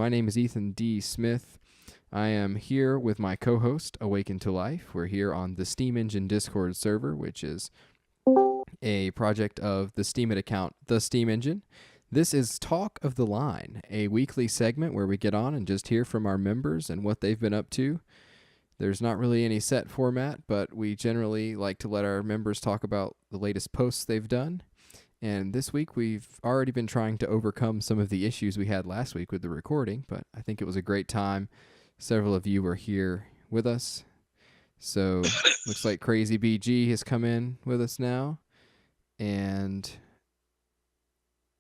My name is Ethan D. Smith. I am here with my co-host, Awaken to Life. We're here on the Steam Engine Discord server, which is a project of the Steemit account, The Steam Engine. This is Talk of the Line, a weekly segment where we get on and just hear from our members and what they've been up to. There's not really any set format, but we generally like to let our members talk about the latest posts they've done. And this week we've already been trying to overcome some of the issues we had last week with the recording, but I think it was a great time. Several of you were here with us. So looks like Crazy BG has come in with us now. And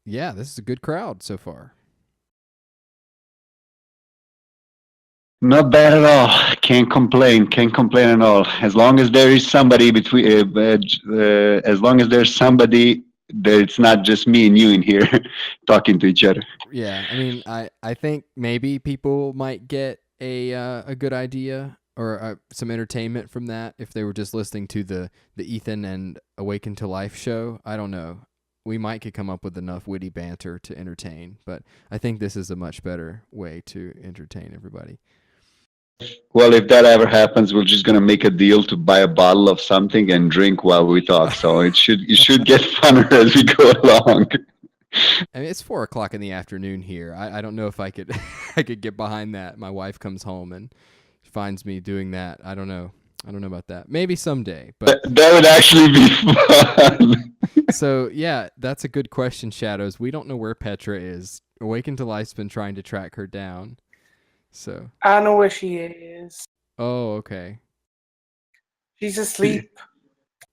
yeah, this is a good crowd so far. Not bad at all. Can't complain. Can't complain at all. As long as there is somebody between, as long as there's somebody, that it's not just me and you in here talking to each other. Yeah, I mean, I think maybe people might get a good idea or some entertainment from that if they were just listening to the Ethan and Awaken to Life show. I don't know. We might could come up with enough witty banter to entertain, but I think this is a much better way to entertain everybody. Well, if that ever happens, we're just gonna make a deal to buy a bottle of something and drink while we talk. So it should get funner as we go along. I mean, it's 4:00 in the afternoon here. I don't know if I could I could get behind that. My wife comes home and finds me doing that. I don't know about that. Maybe someday, but that would actually be fun. So yeah, that's a good question, Shadows. We don't know where Petra is. Awaken to Life's been trying to track her down. So I know where she is. Oh, okay. She's asleep.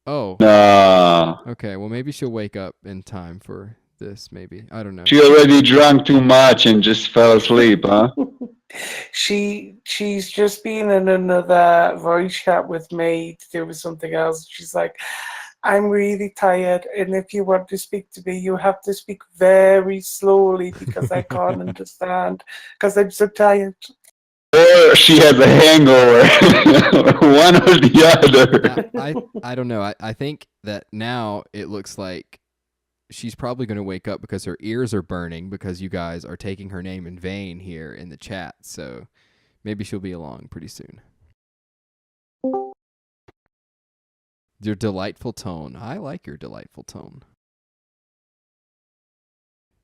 Oh. No. Okay, well maybe she'll wake up in time for this, maybe. I don't know. She already drank too much and just fell asleep, huh? She's just been in another voice chat with me to do with something else. She's like, I'm really tired, and if you want to speak to me, you have to speak very slowly because I can't understand because I'm so tired. Or she has a hangover. One or the other. I don't know. I think that now it looks like she's probably going to wake up because her ears are burning because you guys are taking her name in vain here in the chat. So maybe she'll be along pretty soon. Your delightful tone. I like your delightful tone.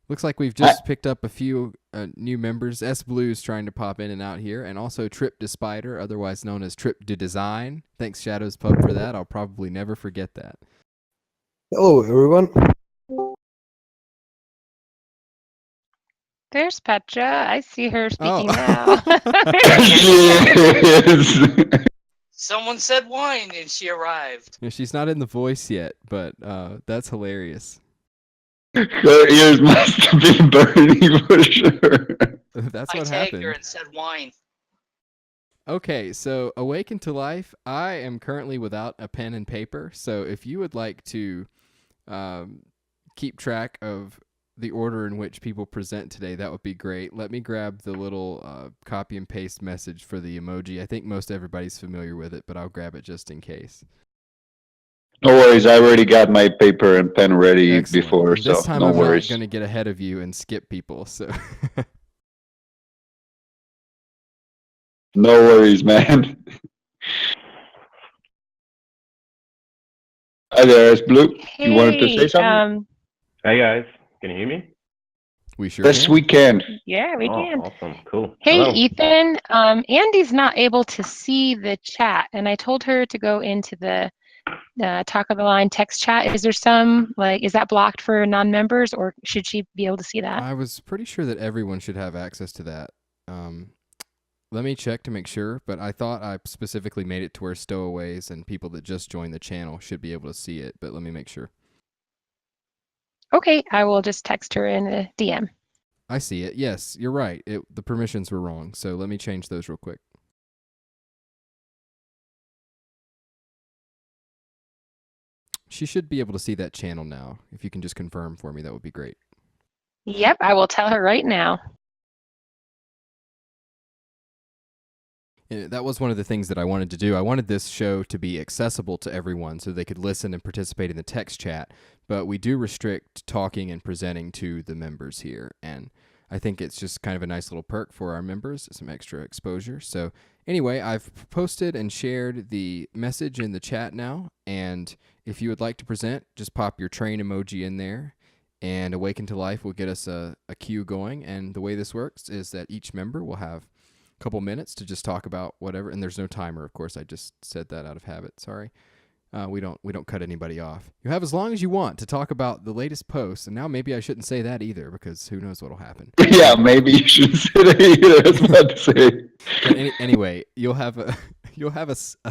Looks like we've just picked up a few new members. S Blue's trying to pop in and out here, and also Trip to Spider, otherwise known as Trip to Design. Thanks Shadows Pub for that. I'll probably never forget that. Hello everyone. There's Petra. I see her speaking now. Someone said wine and she arrived. Yeah, she's not in the voice yet, but that's hilarious. Her ears must have been burning for sure. That's what happened. I tagged her and said wine. Okay, so Awaken to Life, I am currently without a pen and paper, so if you would like to keep track of the order in which people present today, that would be great. Let me grab the little copy and paste message for the emoji. I think most everybody's familiar with it, but I'll grab it just in case. No worries, I already got my paper and pen ready Excellent. before, This so time no I'm worries. not going to get ahead of you and skip people, so... No worries, man. Hi there, S Blue. Hey, you wanted to say something? Hey guys, can you hear me? We sure Yes, can. we can. Yeah, we can. Awesome, cool. Hey, Hello. Ethan. Andy's not able to see the chat, and I told her to go into the Talk of the Line text chat. Is there some, is that blocked for non-members, or should she be able to see that? I was pretty sure that everyone should have access to that. Let me check to make sure, but I thought I specifically made it to where stowaways and people that just joined the channel should be able to see it, but let me make sure. Okay, I will just text her in a DM. I see it. Yes, you're right. The permissions were wrong, so let me change those real quick. She should be able to see that channel now. If you can just confirm for me, that would be great. Yep, I will tell her right now. That was one of the things that I wanted to do. I wanted this show to be accessible to everyone so they could listen and participate in the text chat, but we do restrict talking and presenting to the members here. And I think it's just kind of a nice little perk for our members, some extra exposure. So anyway, I've posted and shared the message in the chat now, and if you would like to present, just pop your train emoji in there, and Awaken to Life will get us a queue going. And the way this works is that each member will have a couple minutes to just talk about whatever, and there's no timer, of course. I just said that out of habit. Sorry. We don't cut anybody off. You have as long as you want to talk about the latest post, and now maybe I shouldn't say that either because who knows what'll happen. Yeah, maybe you shouldn't say that either. I was about to say. But anyway, you'll have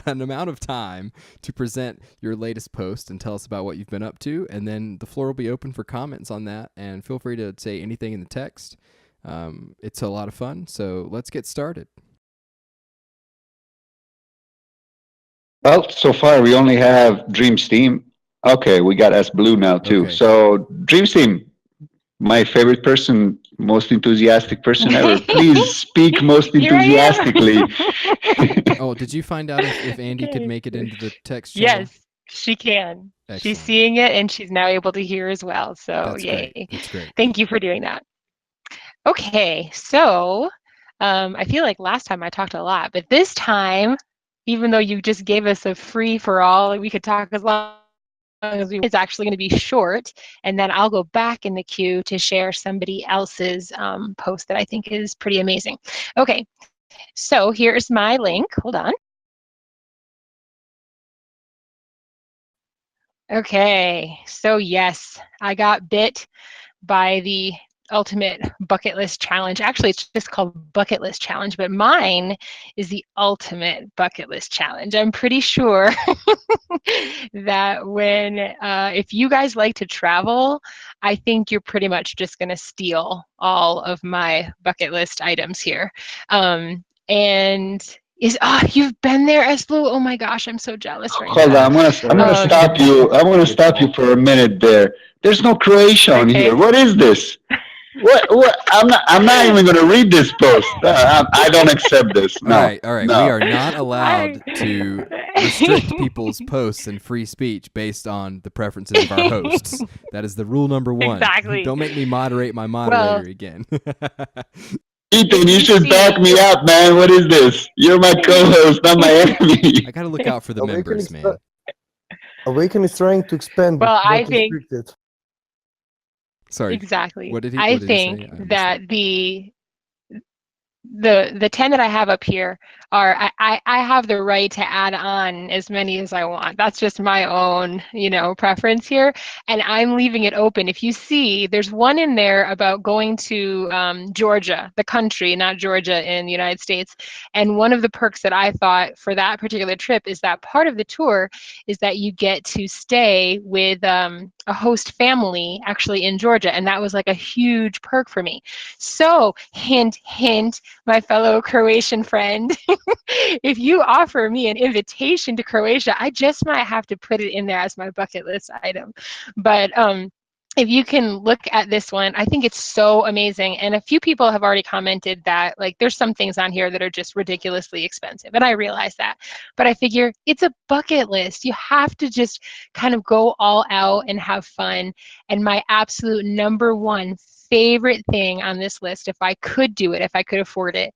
an amount of time to present your latest post and tell us about what you've been up to, and then the floor will be open for comments on that. And feel free to say anything in the text. It's a lot of fun, so let's get started. Well, so far we only have Dreams Team. Okay, we got S Blue now too. Okay. So Dreams Team, my favorite person, most enthusiastic person ever. Please speak most Here I am. enthusiastically. Oh, did you find out if Andy could make it into the text channel? Yes, she can. Excellent. She's seeing it and she's now able to hear as well. So That's yay. great. That's great. Thank you for doing that. Okay, so I feel like last time I talked a lot, but this time, even though you just gave us a free for all, we could talk as long as we. It's actually going to be short, and then I'll go back in the queue to share somebody else's post that I think is pretty amazing. Okay, so here's my link. Hold on. Okay, so yes, I got bit by the ultimate bucket list challenge. Actually, it's just called bucket list challenge, but mine is the ultimate bucket list challenge. I'm pretty sure that when, if you guys like to travel, I think you're pretty much just going to steal all of my bucket list items here. You've been there, Eslu? Oh my gosh, I'm so jealous right Hold now. on, I'm gonna stop you. I'm gonna stop you for a minute there. There's no Croatia on Okay. here. What is this? What? I'm not even gonna read this post. I don't accept this. No. All right. No. We are not allowed to restrict people's posts and free speech based on the preferences of our hosts. That is the rule number one. Exactly. Don't make me moderate my moderator again. Ethan, you should back me up, man. What is this? You're my co-host, not my enemy. I got to look out for the Awaken members, is man. Awaken is trying to expand. Well, but I not think- restricted. Sorry. Exactly. What did he? I what did he think say? I missed that the 10 that I have up here are I have the right to add on as many as I want. That's just my own, preference here. And I'm leaving it open. If you see, there's one in there about going to Georgia, the country, not Georgia in the United States. And one of the perks that I thought for that particular trip is that part of the tour is that you get to stay with a host family actually in Georgia. And that was like a huge perk for me. So hint, hint, my fellow Croatian friend, if you offer me an invitation to Croatia, I just might have to put it in there as my bucket list item. But if you can look at this one, I think it's so amazing. And a few people have already commented that there's some things on here that are just ridiculously expensive. And I realize that. But I figure it's a bucket list. You have to just kind of go all out and have fun. And my absolute number one favorite thing on this list, if I could do it, if I could afford it,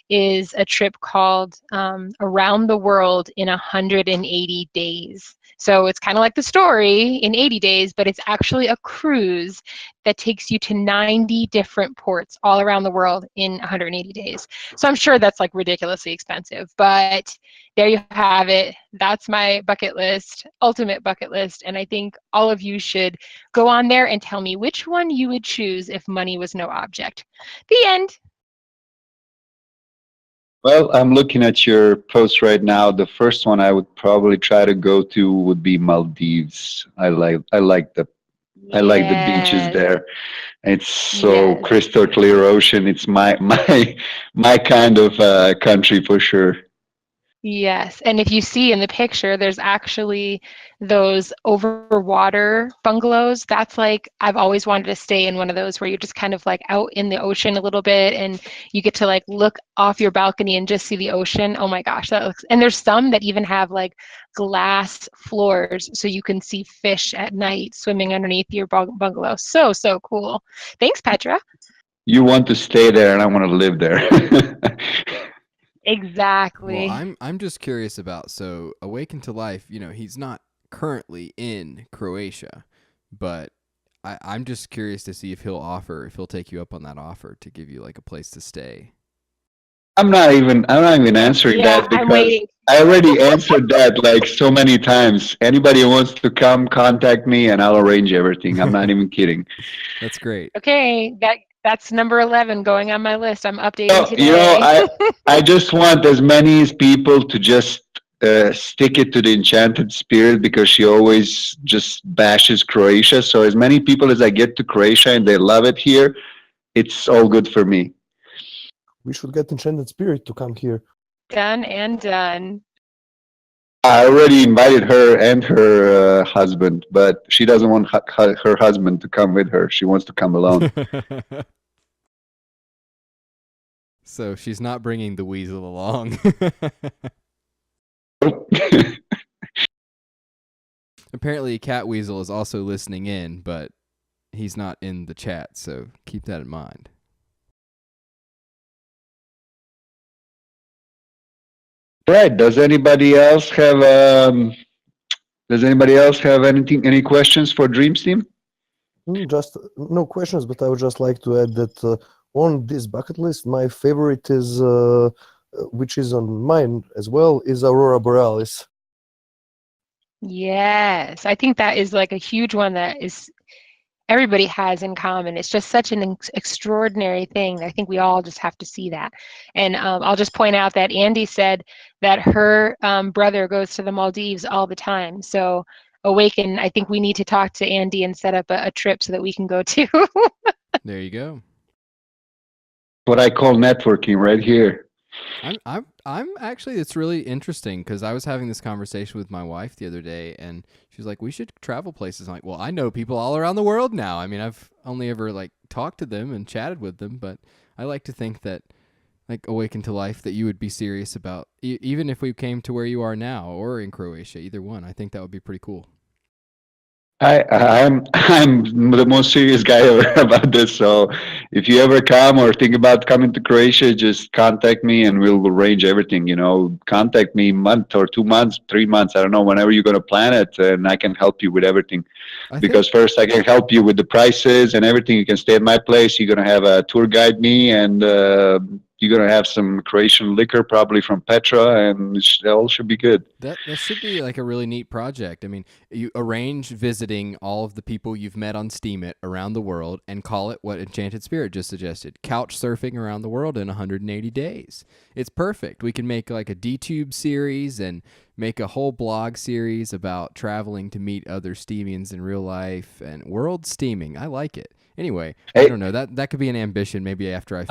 is a trip called Around the World in 180 Days. So it's kind of like the story in 80 days, but it's actually a cruise that takes you to 90 different ports all around the world in 180 days. So I'm sure that's ridiculously expensive, but there you have it. That's my bucket list, ultimate bucket list. And I think all of you should go on there and tell me which one you would choose if money was no object. The end. Well, I'm looking at your post right now. The first one I would probably try to go to would be Maldives. I like the beaches there. It's so Yes. crystal clear ocean. It's my kind of country for sure. Yes, and if you see in the picture, there's actually those overwater bungalows. That's I've always wanted to stay in one of those where you're just kind of out in the ocean a little bit and you get to look off your balcony and just see the ocean. Oh my gosh, that looks, and there's some that even have glass floors so you can see fish at night swimming underneath your bungalow. So cool. Thanks, Petra. You want to stay there, and I want to live there. Exactly. Well, I'm just curious about, so Awaken to Life, he's not currently in Croatia, but I'm just curious to see if he'll take you up on that offer to give you like a place to stay. I'm not even answering Yeah, that I'm because waiting. I already answered that like so many times. Anybody who wants to come, contact me, and I'll arrange everything. I'm not even kidding. That's great. Okay, that's number 11 going on my list. I'm updating So, today. I just want as many people to just stick it to the Enchanted Spirit because she always just bashes Croatia. So as many people as I get to Croatia and they love it here, it's all good for me. We should get Enchanted Spirit to come here. Done and done. I already invited her and her husband, but she doesn't want her husband to come with her. She wants to come alone. So she's not bringing the weasel along. Apparently, Cat Weasel is also listening in, but he's not in the chat, so keep that in mind. Right. Does anybody else have any questions for Dreams Team? Just no questions, but I would just like to add that on this bucket list, my favorite is, which is on mine as well, is Aurora Borealis. Yes, I think that is like a huge one that is everybody has in common. It's just such an extraordinary thing. I think we all just have to see that. And I'll just point out that Andy said that her brother goes to the Maldives all the time. So Awaken, I think we need to talk to Andy and set up a trip so that we can go too. There you go. What I call networking right here. I'm actually, it's really interesting because I was having this conversation with my wife the other day, and she was like, "We should travel places." I'm like, well, I know people all around the world now. I mean, I've only ever like talked to them and chatted with them, but I like to think that, like Awaken to Life, that you would be serious about, even if we came to where you are now or in Croatia, either one. I think that would be pretty cool. I'm the most serious guy ever about this. So if you ever come or think about coming to Croatia, just contact me and we'll arrange everything. Contact me month or 2 months, 3 months. I don't know, whenever you're gonna plan it, and I can help you with everything. Because first I can help you with the prices and everything. You can stay at my place. You're gonna have a tour guide me, and you're gonna have some Croatian liquor probably from Petra, and it all should be good. That should be like a really neat project. I mean, you arrange visiting all of the people you've met on Steemit around the world and call it what Enchanted Spirit just suggested, couch surfing around the world in 180 days. It's perfect. We can make like a DTube series and make a whole blog series about traveling to meet other Steemians in real life and world steaming. I like it. Anyway, I don't know. That could be an ambition maybe after I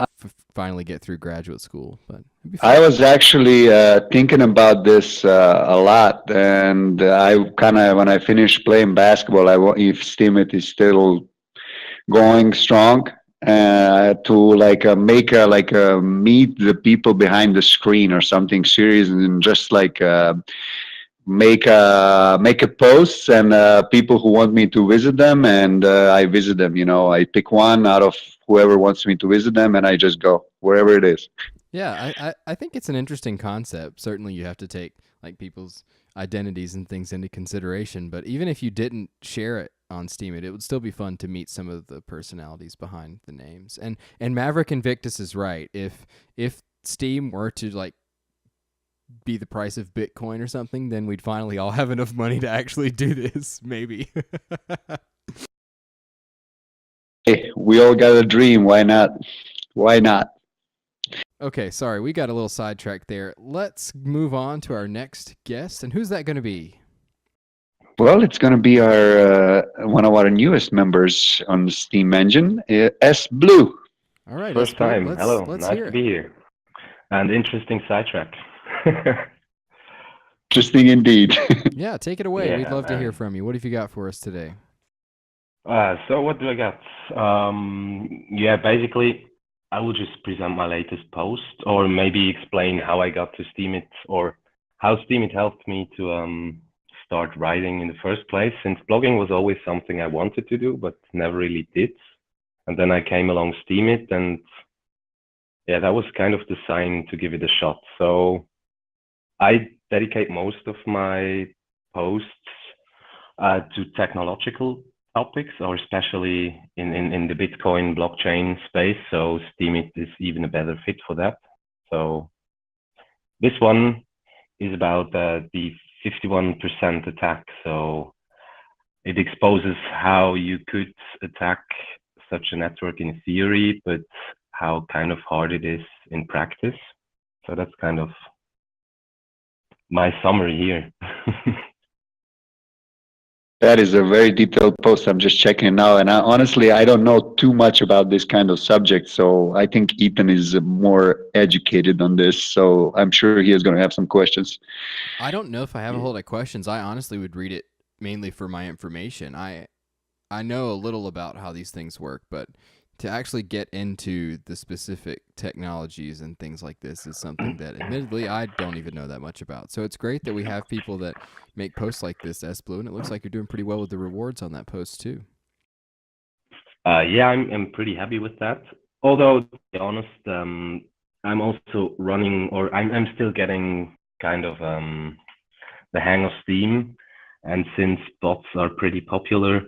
finally get through graduate school. But it'd be fun. I was actually thinking about this a lot, and I kind of, when I finish playing basketball, if Steemit is still going strong, to make meet the people behind the screen or something serious, and just like make a posts and people who want me to visit them, and I visit them. I pick one out of whoever wants me to visit them, and I just go wherever it is. Yeah, I think it's an interesting concept. Certainly you have to take like people's identities and things into consideration, but even if you didn't share it on Steemit, it would still be fun to meet some of the personalities behind the names. And Maverick Invictus is right. If Steam were to like be the price of Bitcoin or something, then we'd finally all have enough money to actually do this, maybe. Hey, we all got a dream. Why not? Why not? Okay, sorry, we got a little sidetracked there. Let's move on to our next guest, and who's that going to be? Well, it's going to be our one of our newest members on the Steam Engine, S Blue. All right, First time. Hello, let's nice hear to it. be here. And interesting sidetrack. Interesting indeed. Yeah, take it away. Yeah, We'd love to hear man. from you. What have you got for us today? So what do I got? Yeah, basically, I will just present my latest post, or maybe explain how I got to Steemit, or how Steemit helped me to start writing in the first place, since blogging was always something I wanted to do, but never really did. And then I came along Steemit, and yeah, that was kind of the sign to give it a shot. So I dedicate most of my posts to technological topics, or especially in the Bitcoin blockchain space. So Steemit is even a better fit for that. So this one is about the 51% attack. So it exposes how you could attack such a network in theory, but how kind of hard it is in practice. So that's kind of my summary here. That is a very detailed post. I'm just checking it now, and honestly, I don't know too much about this kind of subject. So I think Ethan is more educated on this. So I'm sure he is going to have some questions. I don't know if I have a whole lot of questions. I honestly would read it mainly for my information. I know a little about how these things work, but to actually get into the specific technologies and things like this is something that admittedly I don't even know that much about. So it's great that we have people that make posts like this, S-Blue, and it looks like you're doing pretty well with the rewards on that post too. Yeah, I'm pretty happy with that. Although, to be honest, I'm also running, or I'm still getting kind of the hang of Steem. And since bots are pretty popular,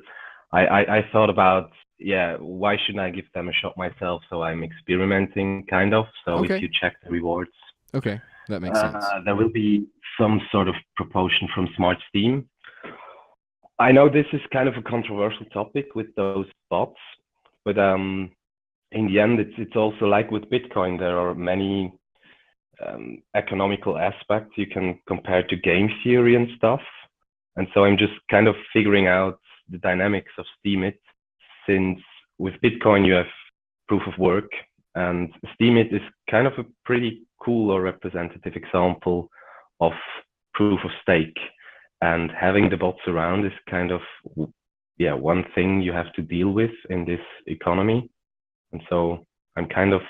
I thought about, yeah, why shouldn't I give them a shot myself? So I'm experimenting, kind of. So Okay. if you check the rewards, Okay, that makes sense. there will be some sort of proportion from Smart Steam. I know this is kind of a controversial topic with those bots, but in the end, it's also like with Bitcoin. There are many economical aspects you can compare to game theory and stuff. And so I'm just kind of figuring out the dynamics of Steemit, since with Bitcoin you have proof of work, and Steemit is kind of a pretty cool or representative example of proof of stake. And having the bots around is kind of, yeah, one thing you have to deal with in this economy. And so I'm kind of,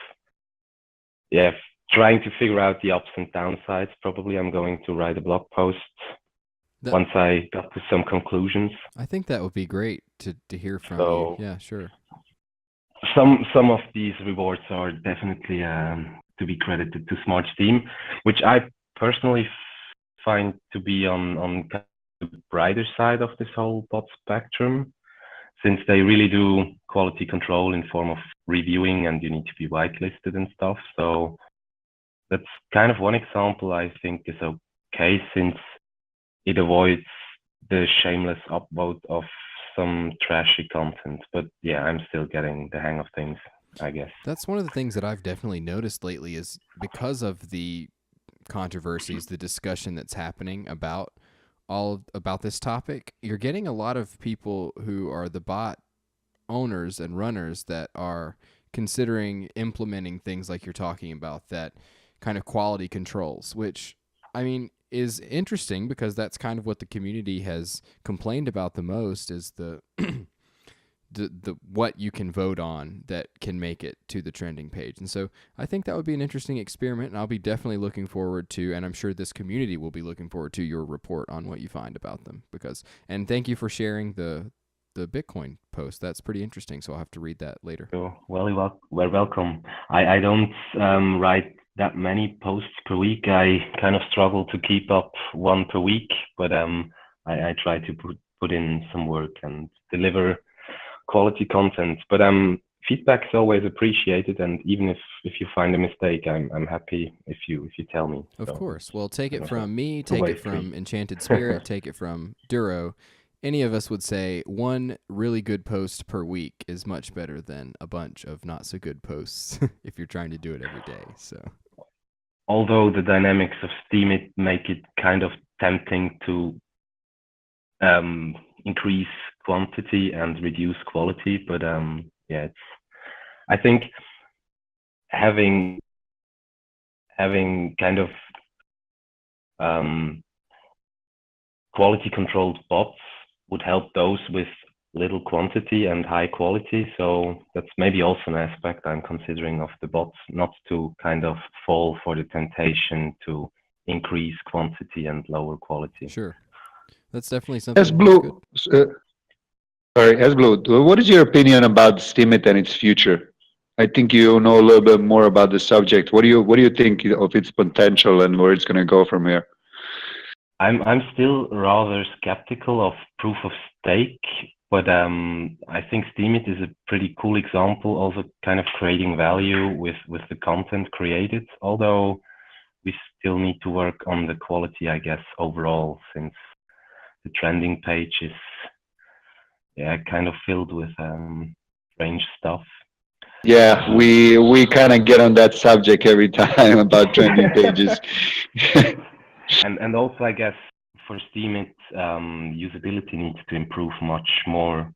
yeah, trying to figure out the ups and downsides. Probably I'm going to write a blog post once I got to some conclusions. I think that would be great to hear from So, you. Yeah, sure. Some of these rewards are definitely to be credited to Smart Steam, which I personally find to be on the brighter side of this whole bot spectrum, since they really do quality control in form of reviewing, and you need to be whitelisted and stuff. So that's kind of one example I think is okay, since it avoids the shameless upvote of some trashy content. But yeah, I'm still getting the hang of things, I guess. That's one of the things that I've definitely noticed lately, is because of the controversies, the discussion that's happening about about this topic, you're getting a lot of people who are the bot owners and runners that are considering implementing things like you're talking about, that kind of quality controls, which, I mean, is interesting, because that's kind of what the community has complained about the most, is the what you can vote on that can make it to the trending page. And so I think that would be an interesting experiment, and I'll be definitely looking forward to, and I'm sure this community will be looking forward to, your report on what you find about them. And thank you for sharing the Bitcoin post. That's pretty interesting, so I'll have to read that later. Well, you're welcome. I don't write that many posts per week. I kind of struggle to keep up one per week, but I try to put in some work and deliver quality content. But feedback is always appreciated, and even if you find a mistake, I'm happy if you tell me. Of course. Well, take it Yeah. from me, take it from Enchanted Spirit, take it from Duro. Any of us would say one really good post per week is much better than a bunch of not so good posts if you're trying to do it every day. So, although the dynamics of Steemit make it kind of tempting to increase quantity and reduce quality, but yeah, I think having kind of quality controlled bots would help those with little quantity and high quality. So that's maybe also an aspect I'm considering of the bots, not to kind of fall for the temptation to increase quantity and lower quality. sure. That's definitely something. S-Blue, Sorry, Esblue, what is your opinion about Steemit and its future? I think you know a little bit more about the subject. What do you think of its potential and where it's going to go from here? I'm still rather skeptical of proof of stake, but I think Steemit is a pretty cool example, also kind of creating value with the content created. Although we still need to work on the quality, I guess, overall, since the trending page is kind of filled with strange stuff. Yeah, we kind of get on that subject every time about trending pages. And also, I guess for Steemit, usability needs to improve much more,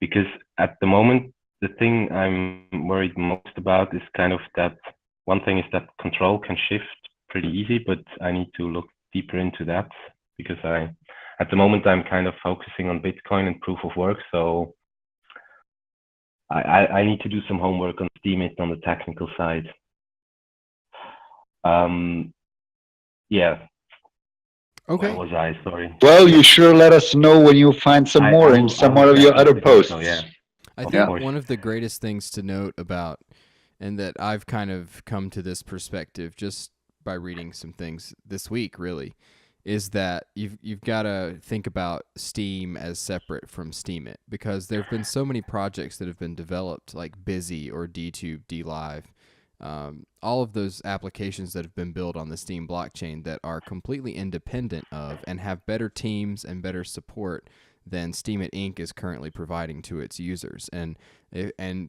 because at the moment, the thing I'm worried most about is kind of that one thing is that control can shift pretty easy, but I need to look deeper into that because at the moment, I'm kind of focusing on Bitcoin and proof of work, so I need to do some homework on Steemit on the technical side. Yeah. Okay. Where was I? Sorry. Well, you sure let us know when you find some more in some of your other posts. Yeah. I Of think course. one of the greatest things to note about, and that I've kind of come to this perspective just by reading some things this week, really, is that you've got to think about Steem as separate from Steemit, because there have been so many projects that have been developed, like Busy or DTube, DLive, all of those applications that have been built on the Steem blockchain that are completely independent of and have better teams and better support than Steemit Inc. is currently providing to its users. And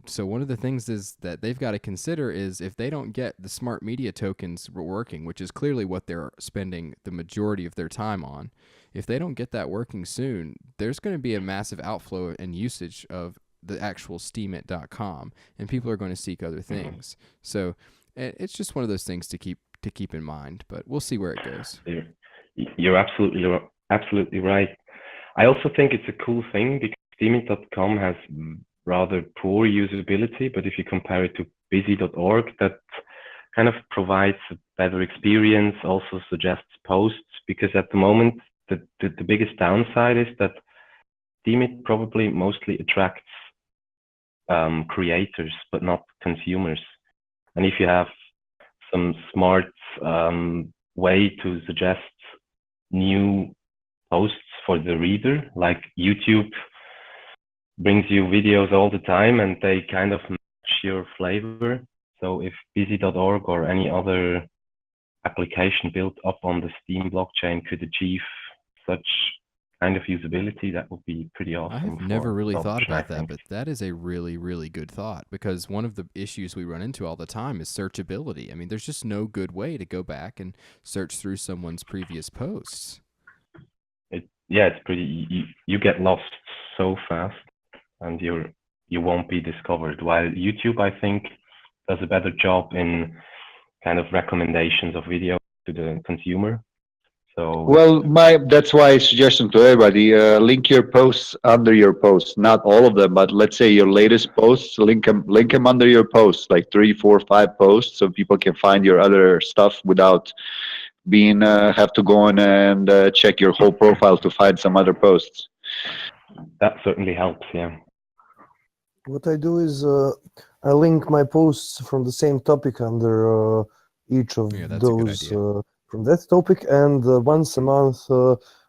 so one of the things is that they've got to consider is if they don't get the smart media tokens working, which is clearly what they're spending the majority of their time on, if they don't get that working soon, there's going to be a massive outflow and usage of the actual Steemit.com, and people are going to seek other things. So it's just one of those things to keep in mind, but we'll see where it goes. You're absolutely right. I also think it's a cool thing because Steemit.com has rather poor usability, but if you compare it to busy.org, that kind of provides a better experience, also suggests posts, because at the moment, the biggest downside is that Steemit probably mostly attracts creators, but not consumers. And if you have some smart way to suggest new posts for the reader, like YouTube brings you videos all the time and they kind of match your flavor. So if busy.org or any other application built up on the Steem blockchain could achieve such kind of usability, that would be pretty awesome. I've never really thought publishing, I about that, think. but that is a really, really good thought, because one of the issues we run into all the time is searchability. I mean, there's just no good way to go back and search through someone's previous posts. It's pretty. You get lost so fast, and you won't be discovered. While YouTube, I think, does a better job in kind of recommendations of videos to the consumer. So Well, that's why suggestion to everybody: link your posts under your posts. Not all of them, but let's say your latest posts. Link them under your posts, like 3, 4, 5 posts, so people can find your other stuff without being have to go in and check your whole profile to find some other posts. that certainly helps. Yeah. What I do is I link my posts from the same topic under each of Yeah, that's a good those idea. from that topic, and once a month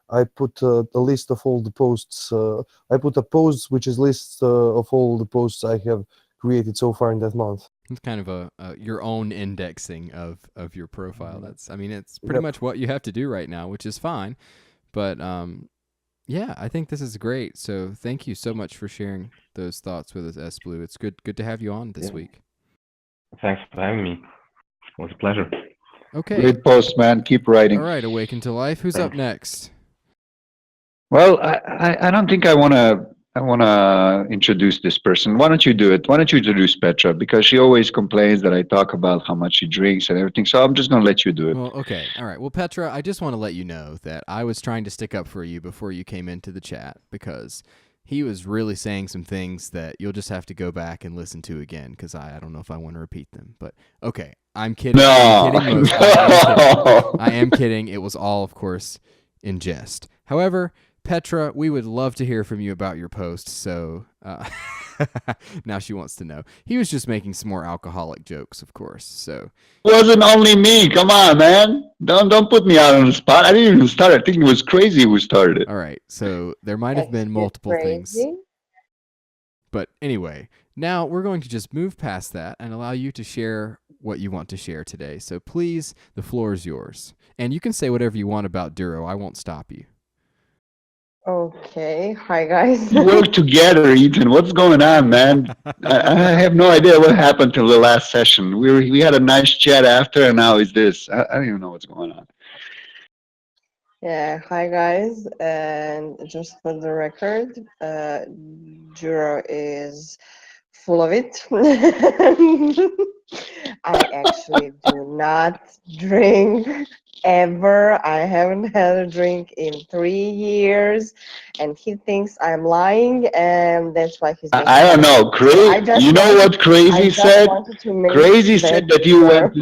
I put a list of all the posts. I put a post which is list of all the posts I have created so far in that month. It's kind of your own indexing of your profile. It's pretty Yep. much what you have to do right now, which is fine. But yeah, I think this is great. So thank you so much for sharing those thoughts with us, Esblue. It's good to have you on this Yeah. week. Thanks for having me. It was a pleasure. Okay. Great post, man. Keep writing. All right, Awaken to Life. Who's up next? Well, I don't think I wanna introduce this person. Why don't you do it? Why don't you introduce Petra? Because she always complains that I talk about how much she drinks and everything. So I'm just gonna let you do it. Well, okay. All right. Well, Petra, I just want to let you know that I was trying to stick up for you before you came into the chat, because he was really saying some things that you'll just have to go back and listen to again, because I don't know if I want to repeat them. But okay, I'm kidding. No, I'm kidding, Mo. no. I am kidding. It was all, of course, in jest. However, Petra, we would love to hear from you about your post. So now she wants to know. He was just making some more alcoholic jokes, of course. So It wasn't only me. Come on, man. Don't put me out on the spot. I didn't even start. I think it was Crazy who started it. all right. So there might have been multiple things. Crazy. But anyway, now we're going to just move past that and allow you to share what you want to share today. So please, the floor is yours. And you can say whatever you want about Duro. I won't stop you. Okay. Hi, guys. We work together, Ethan. What's going on, man? I have no idea what happened till the last session. We had a nice chat after, and now it's this. I don't even know what's going on. Yeah, hi guys, and just for the record, Juro is full of it. I actually do not drink ever. I haven't had a drink in 3 years, and he thinks I'm lying, and that's why he's making I don't know. You know what I Crazy just said? wanted to make Crazy said that clear.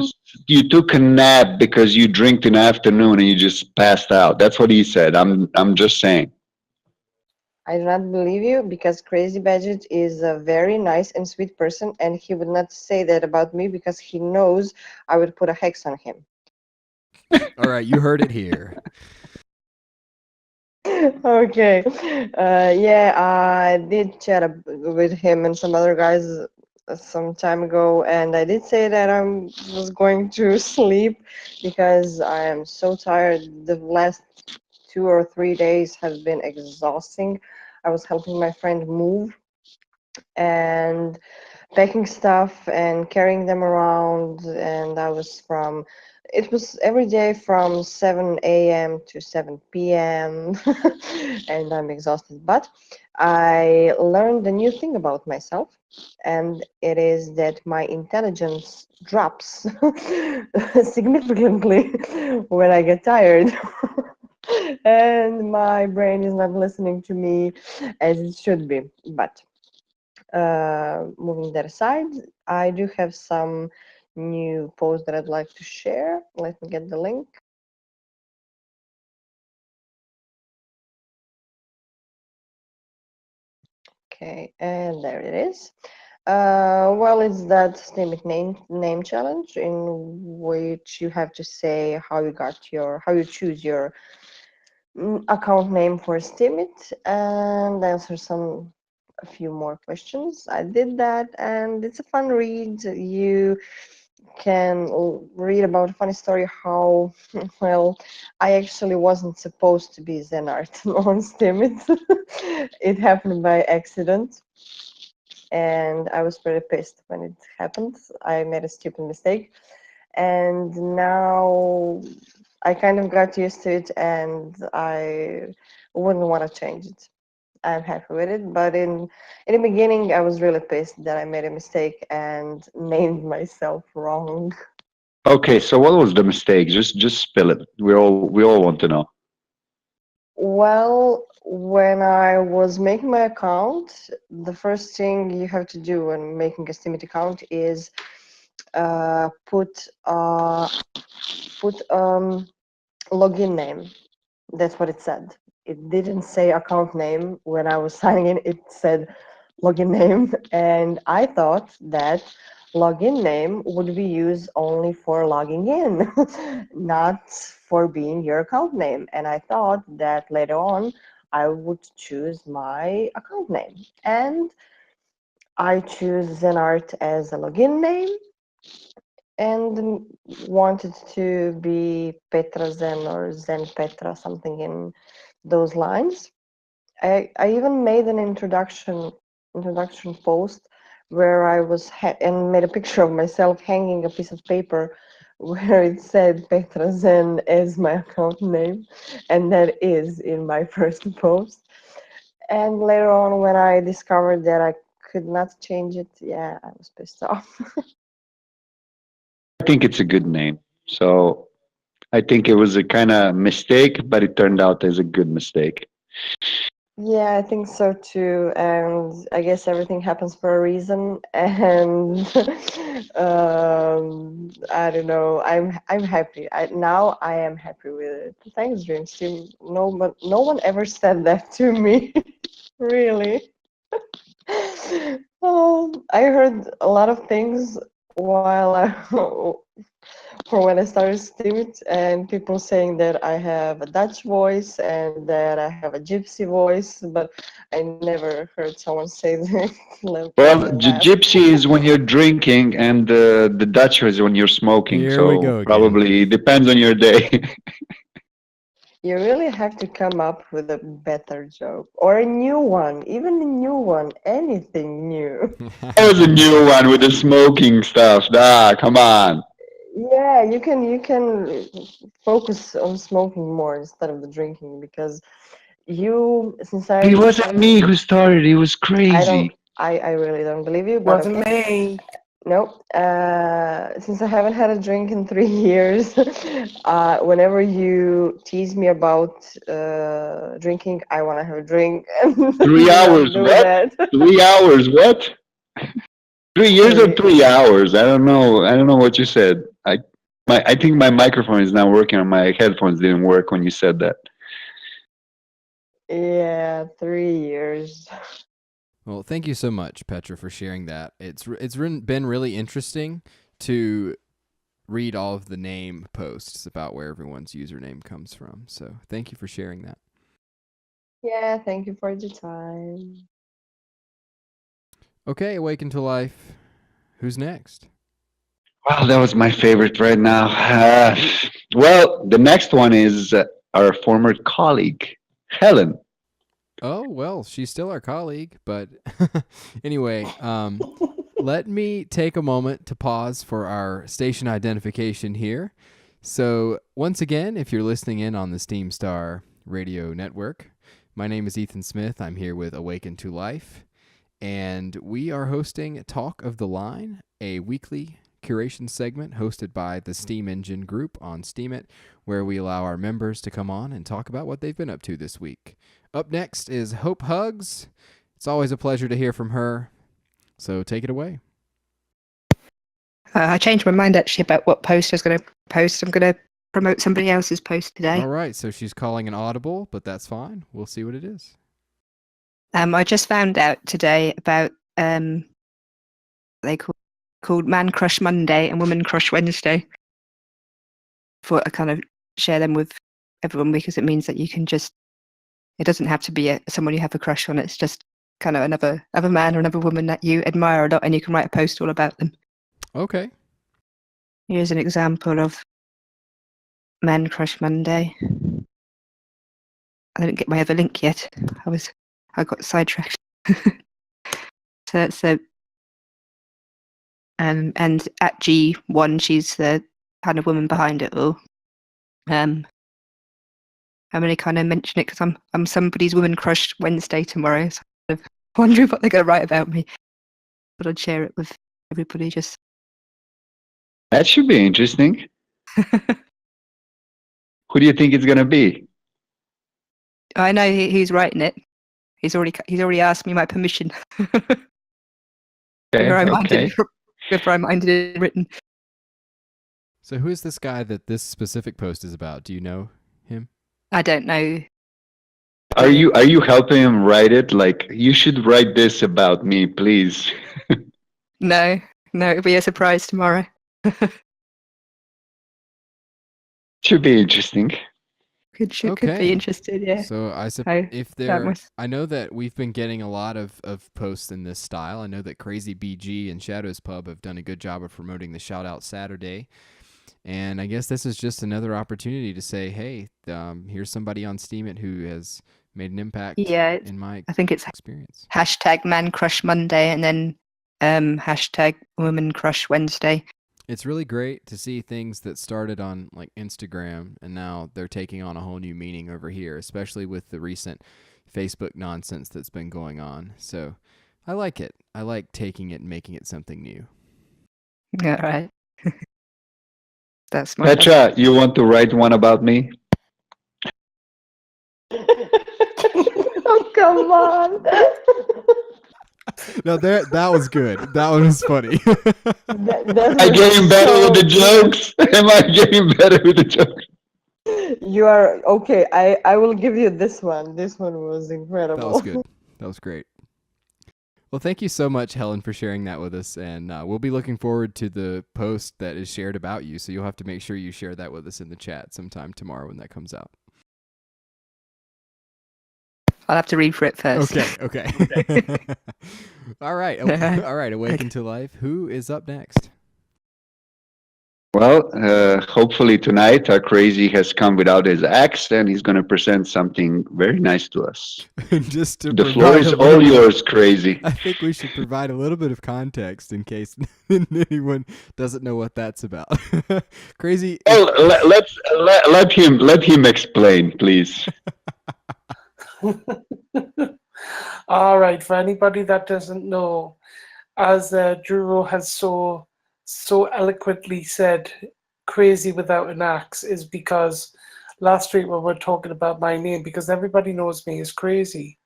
you took a nap because you drank in the afternoon and you just passed out. That's what he said. I'm just saying. I do not believe you because Crazy Badget is a very nice and sweet person, and he would not say that about me because he knows I would put a hex on him. All right, you heard it here. Okay. Yeah, I did chat with him and some other guys some time ago, and I did say that I was going to sleep because I am so tired. The last 2 or 3 days have been exhausting. I was helping my friend move and packing stuff and carrying them around, and it was every day from 7 a.m. to 7 p.m. and I'm exhausted, but I learned a new thing about myself, and it is that my intelligence drops significantly when I get tired. And my brain is not listening to me as it should be. But moving that aside, I do have some new posts that I'd like to share. Let me get the link. Okay, and there it is. Well, it's that Steemit name challenge in which you have to say how you choose your account name for Steemit and answer a few more questions. I did that, and it's a fun read. You can read about a funny story how, well, I actually wasn't supposed to be Zenart on Steemit. It happened by accident, and I was pretty pissed when it happened. I made a stupid mistake, and now I kind of got used to it, and I wouldn't want to change it. I'm happy with it, but in the beginning, I was really pissed that I made a mistake and named myself wrong. Okay, so what was the mistake? Just spill it. We all want to know. Well, when I was making my account, the first thing you have to do when making a Steemit account is put login name. That's what it said. It didn't say account name when I was signing in. It said login name, and I thought that login name would be used only for logging in, not for being your account name. And I thought that later on I would choose my account name, and I choose Zenart as a login name and wanted to be Petra Zen or Zen Petra, something in those lines. I even made an introduction post where I was and made a picture of myself hanging a piece of paper where it said Petra Zen as my account name, and that is in my first post. And later on, when I discovered that I could not change it, yeah, I was pissed off. I think it's a good name. So I think it was a kind of mistake, but it turned out as a good mistake. Yeah, I think so too. And I guess everything happens for a reason. And I don't know. I'm happy. Now I am happy with it. Thanks, Dream Team. No one ever said that to me. Really. I heard a lot of things while for when I started Steemit, and people saying that I have a Dutch voice and that I have a gypsy voice, but I never heard someone say that. like Well, that. gypsy is when you're drinking, and the Dutch is when you're smoking. Here so we go again. probably depends on your day. You really have to come up with a better joke or a new one, even a new one, anything new. That was a new one with the smoking stuff. Ah, come on. Yeah, you can focus on smoking more instead of the drinking because since It wasn't me who started. It was crazy. I really don't believe you, but Wasn't okay. me. No, since I haven't had a drink in 3 years, whenever you tease me about drinking, I want to have a drink. And 3 do not hours, do what? that. 3 hours, what? 3 years or Sorry. 3 hours? I don't know. I don't know what you said. I think my microphone is not working, or my headphones didn't work when you said that. Yeah, 3 years. Well, thank you so much, Petra, for sharing that. Been really interesting to read all of the name posts about where everyone's username comes from. So thank you for sharing that. Yeah, thank you for the time. Okay, Awaken to Life. Who's next? Wow, that was my favorite right now. Well, the next one is our former colleague, Helen. Oh, well, she's still our colleague, but anyway, let me take a moment to pause for our station identification here. So, once again, if you're listening in on the Steam Star Radio Network, my name is Ethan Smith. I'm here with Awaken to Life, and we are hosting Talk of the Line, a weekly curation segment hosted by the Steam Engine Group on Steemit, where we allow our members to come on and talk about what they've been up to this week. Up next is Hope Hugs. It's always a pleasure to hear from her, so take it away. I changed my mind actually about what post I was going to post. I'm going to promote somebody else's post today. All right, so she's calling an audible, but that's fine. We'll see what it is. I just found out today about they called Man Crush Monday and Woman Crush Wednesday. Thought I kind of share them with everyone because it means that you can just, it doesn't have to be someone you have a crush on. It's just kind of another man or another woman that you admire a lot, and you can write a post all about them. Okay. Here's an example of Man Crush Monday. I didn't get my other link yet. I got sidetracked. so and at G1, she's the kind of woman behind it all. I'm only kind of mention it because I'm somebody's woman crush Wednesday tomorrow. So I'm kind of wondering what they're going to write about me. But I'd share it with everybody. Just That should be interesting. Who do you think it's gonna be? I know who's writing it. He's already asked me my permission. Okay, Before I minded it written. So who is this guy that this specific post is about? Do you know him? I don't know. Are you helping him write it? Like, you should write this about me, please. No, it'll be a surprise tomorrow. Should be interesting. Could Okay. be interested, yeah. So I know that we've been getting a lot of posts in this style. I know that Crazy BG and Shadows Pub have done a good job of promoting the Shout Out Saturday. And I guess this is just another opportunity to say, hey, here's somebody on Steemit who has made an impact in my I think it's experience. hashtag Man Crush Monday and then hashtag Woman Crush Wednesday. It's really great to see things that started on like Instagram and now they're taking on a whole new meaning over here, especially with the recent Facebook nonsense that's been going on. So I like it. I like taking it and making it something new. All right. That's my Petra, you want to write one about me? Oh Come on. No, that was good. That one was funny. That Am I was getting better so with the good. jokes? Am I getting better with the jokes? You are okay. I will give you this one. This one was incredible. That was good. That was great. Well, thank you so much, Helen, for sharing that with us. And we'll be looking forward to the post that is shared about you. So you'll have to make sure you share that with us in the chat sometime tomorrow when that comes out. I'll have to read for it first. Okay. All right. All right. Awaken to Life. Who is up next? Well, hopefully tonight our crazy has come without his axe and he's going to present something very nice to us. Just to The provide floor is a all little bit- yours, crazy. I think we should provide a little bit of context in case anyone doesn't know what that's about. Crazy. Well, let him explain, please. All right, for anybody that doesn't know, as Drew has so eloquently said, crazy without an axe is because last week when we were talking about my name, because everybody knows me as Crazy.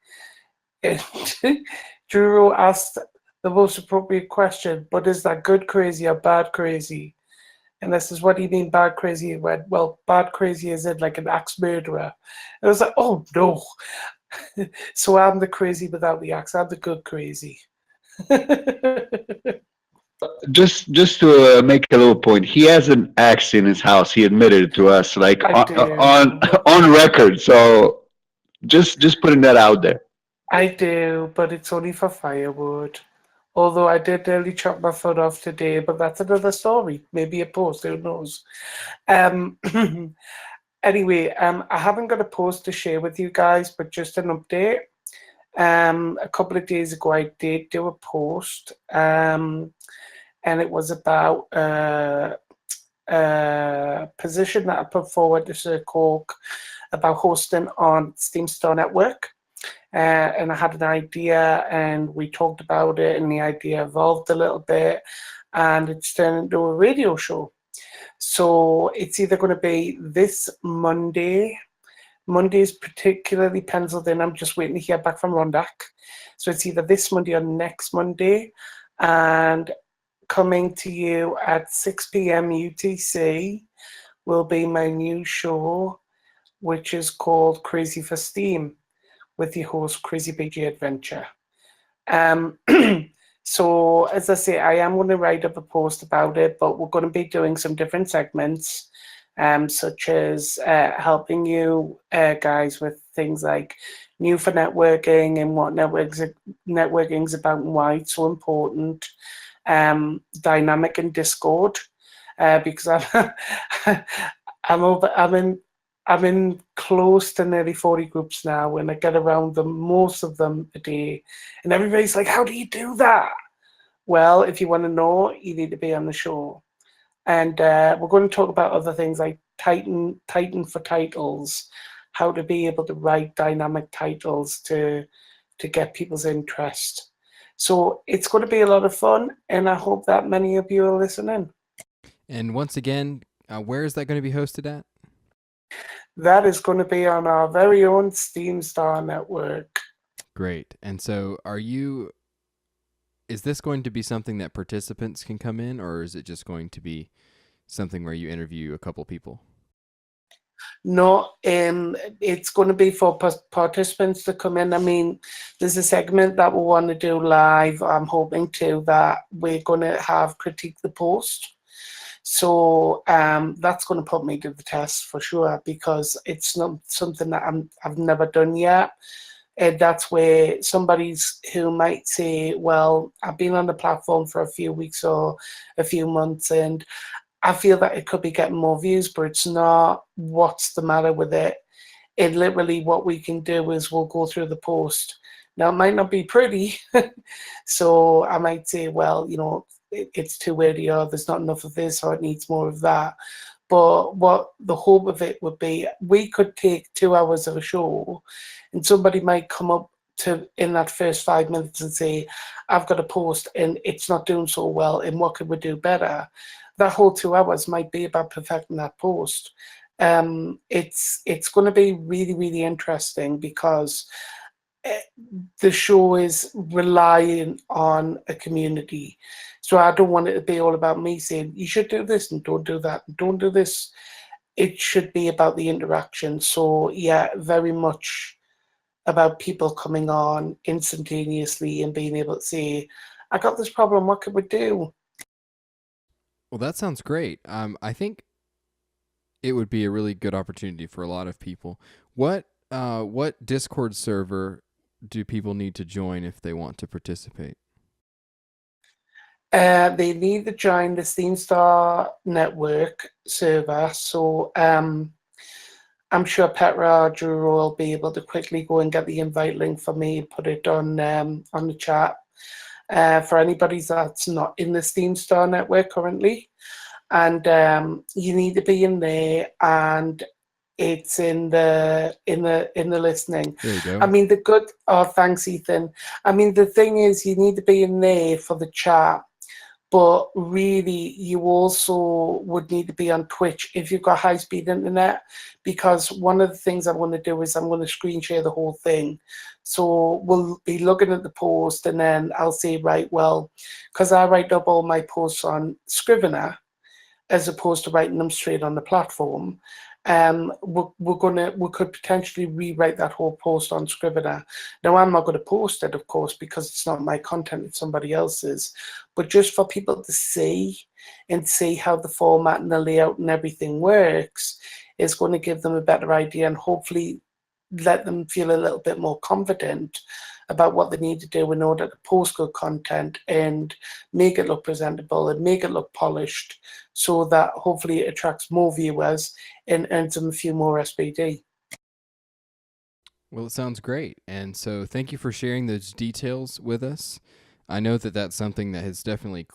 And Drew asked the most appropriate question, but is that good crazy or bad crazy? And this is what do you mean bad crazy? He went, well, bad crazy is it like an axe murderer? And I was like, oh no. So I'm the crazy without the axe. I'm the good crazy. Just to make a little point, he has an axe in his house. He admitted it to us, like I do. on record. So just putting that out there. I do, but it's only for firewood. Although I did nearly chop my foot off today, but that's another story. Maybe a post, who knows? Anyway, I haven't got a post to share with you guys, but just an update. A couple of days ago, I did do a post, and it was about a position that I put forward to Sir Cork about hosting on Steam Store Network. And I had an idea, and we talked about it, and the idea evolved a little bit, and it's turned into a radio show. So it's either going to be this Monday. Monday's particularly penciled in. I'm just waiting to hear back from Rondak. So it's either this Monday or next Monday. And coming to you at 6 p.m. UTC will be my new show, which is called Crazy for Steam, with your host, Crazy BG Adventure. So, as I say, I am going to write up a post about it, but we're going to be doing some different segments, such as helping you guys with things like new for networking and what networking's about and why it's so important, dynamic in Discord, because I'm in close to nearly 40 groups now, and I get around them, most of them a day. And everybody's like, how do you do that? Well, if you want to know, you need to be on the show. And we're going to talk about other things like Titan for titles, how to be able to write dynamic titles to get people's interest. So it's going to be a lot of fun, and I hope that many of you are listening. And once again, where is that going to be hosted at? That is going to be on our very own Steam Star Network. Great. And so is this going to be something that participants can come in, or is it just going to be something where you interview a couple people? No, it's going to be for participants to come in. I mean, there's a segment that we want to do live. I'm hoping that we're going to have Critique the Post. So that's going to put me to the test for sure, because it's not something that I've never done yet. And that's where somebody's who might say, well, I've been on the platform for a few weeks or a few months, and I feel that it could be getting more views, but it's not. What's the matter with it? And literally what we can do is we'll go through the post. Now, it might not be pretty. So I might say, well, it's too early, or there's not enough of this, or it needs more of that. But what the hope of it would be, we could take 2 hours of a show, and somebody might come up to in that first 5 minutes and say, I've got a post and it's not doing so well, and what could we do better? That whole 2 hours might be about perfecting that post. It's going to be really, really interesting, because the show is relying on a community. So I don't want it to be all about me saying, you should do this and don't do that and don't do this. It should be about the interaction. So yeah, very much about people coming on instantaneously and being able to say, I got this problem, what could we do? Well, that sounds great. I think it would be a really good opportunity for a lot of people. What Discord server do people need to join if they want to participate? They need to join the SteamStar network server. So I'm sure Petra or Drew will be able to quickly go and get the invite link for me and put it on the chat. For anybody that's not in the SteamStar network currently, and you need to be in there, and it's in the listening. There you go. I mean, thanks, Ethan. I mean, the thing is, you need to be in there for the chat, but really, you also would need to be on Twitch if you've got high-speed internet, because one of the things I'm going to do is I'm going to screen share the whole thing. So we'll be looking at the post, and then I'll say, right, well, because I write up all my posts on Scrivener, as opposed to writing them straight on the platform, we could potentially rewrite that whole post on Scrivener. Now, I'm not going to post it, of course, because it's not my content, it's somebody else's. But just for people to see and see how the format and the layout and everything works, is going to give them a better idea and hopefully let them feel a little bit more confident about what they need to do in order to post good content and make it look presentable and make it look polished, so that hopefully it attracts more viewers and earns them a few more SPD. Well, it sounds great. And so thank you for sharing those details with us. I know that that's something that has definitely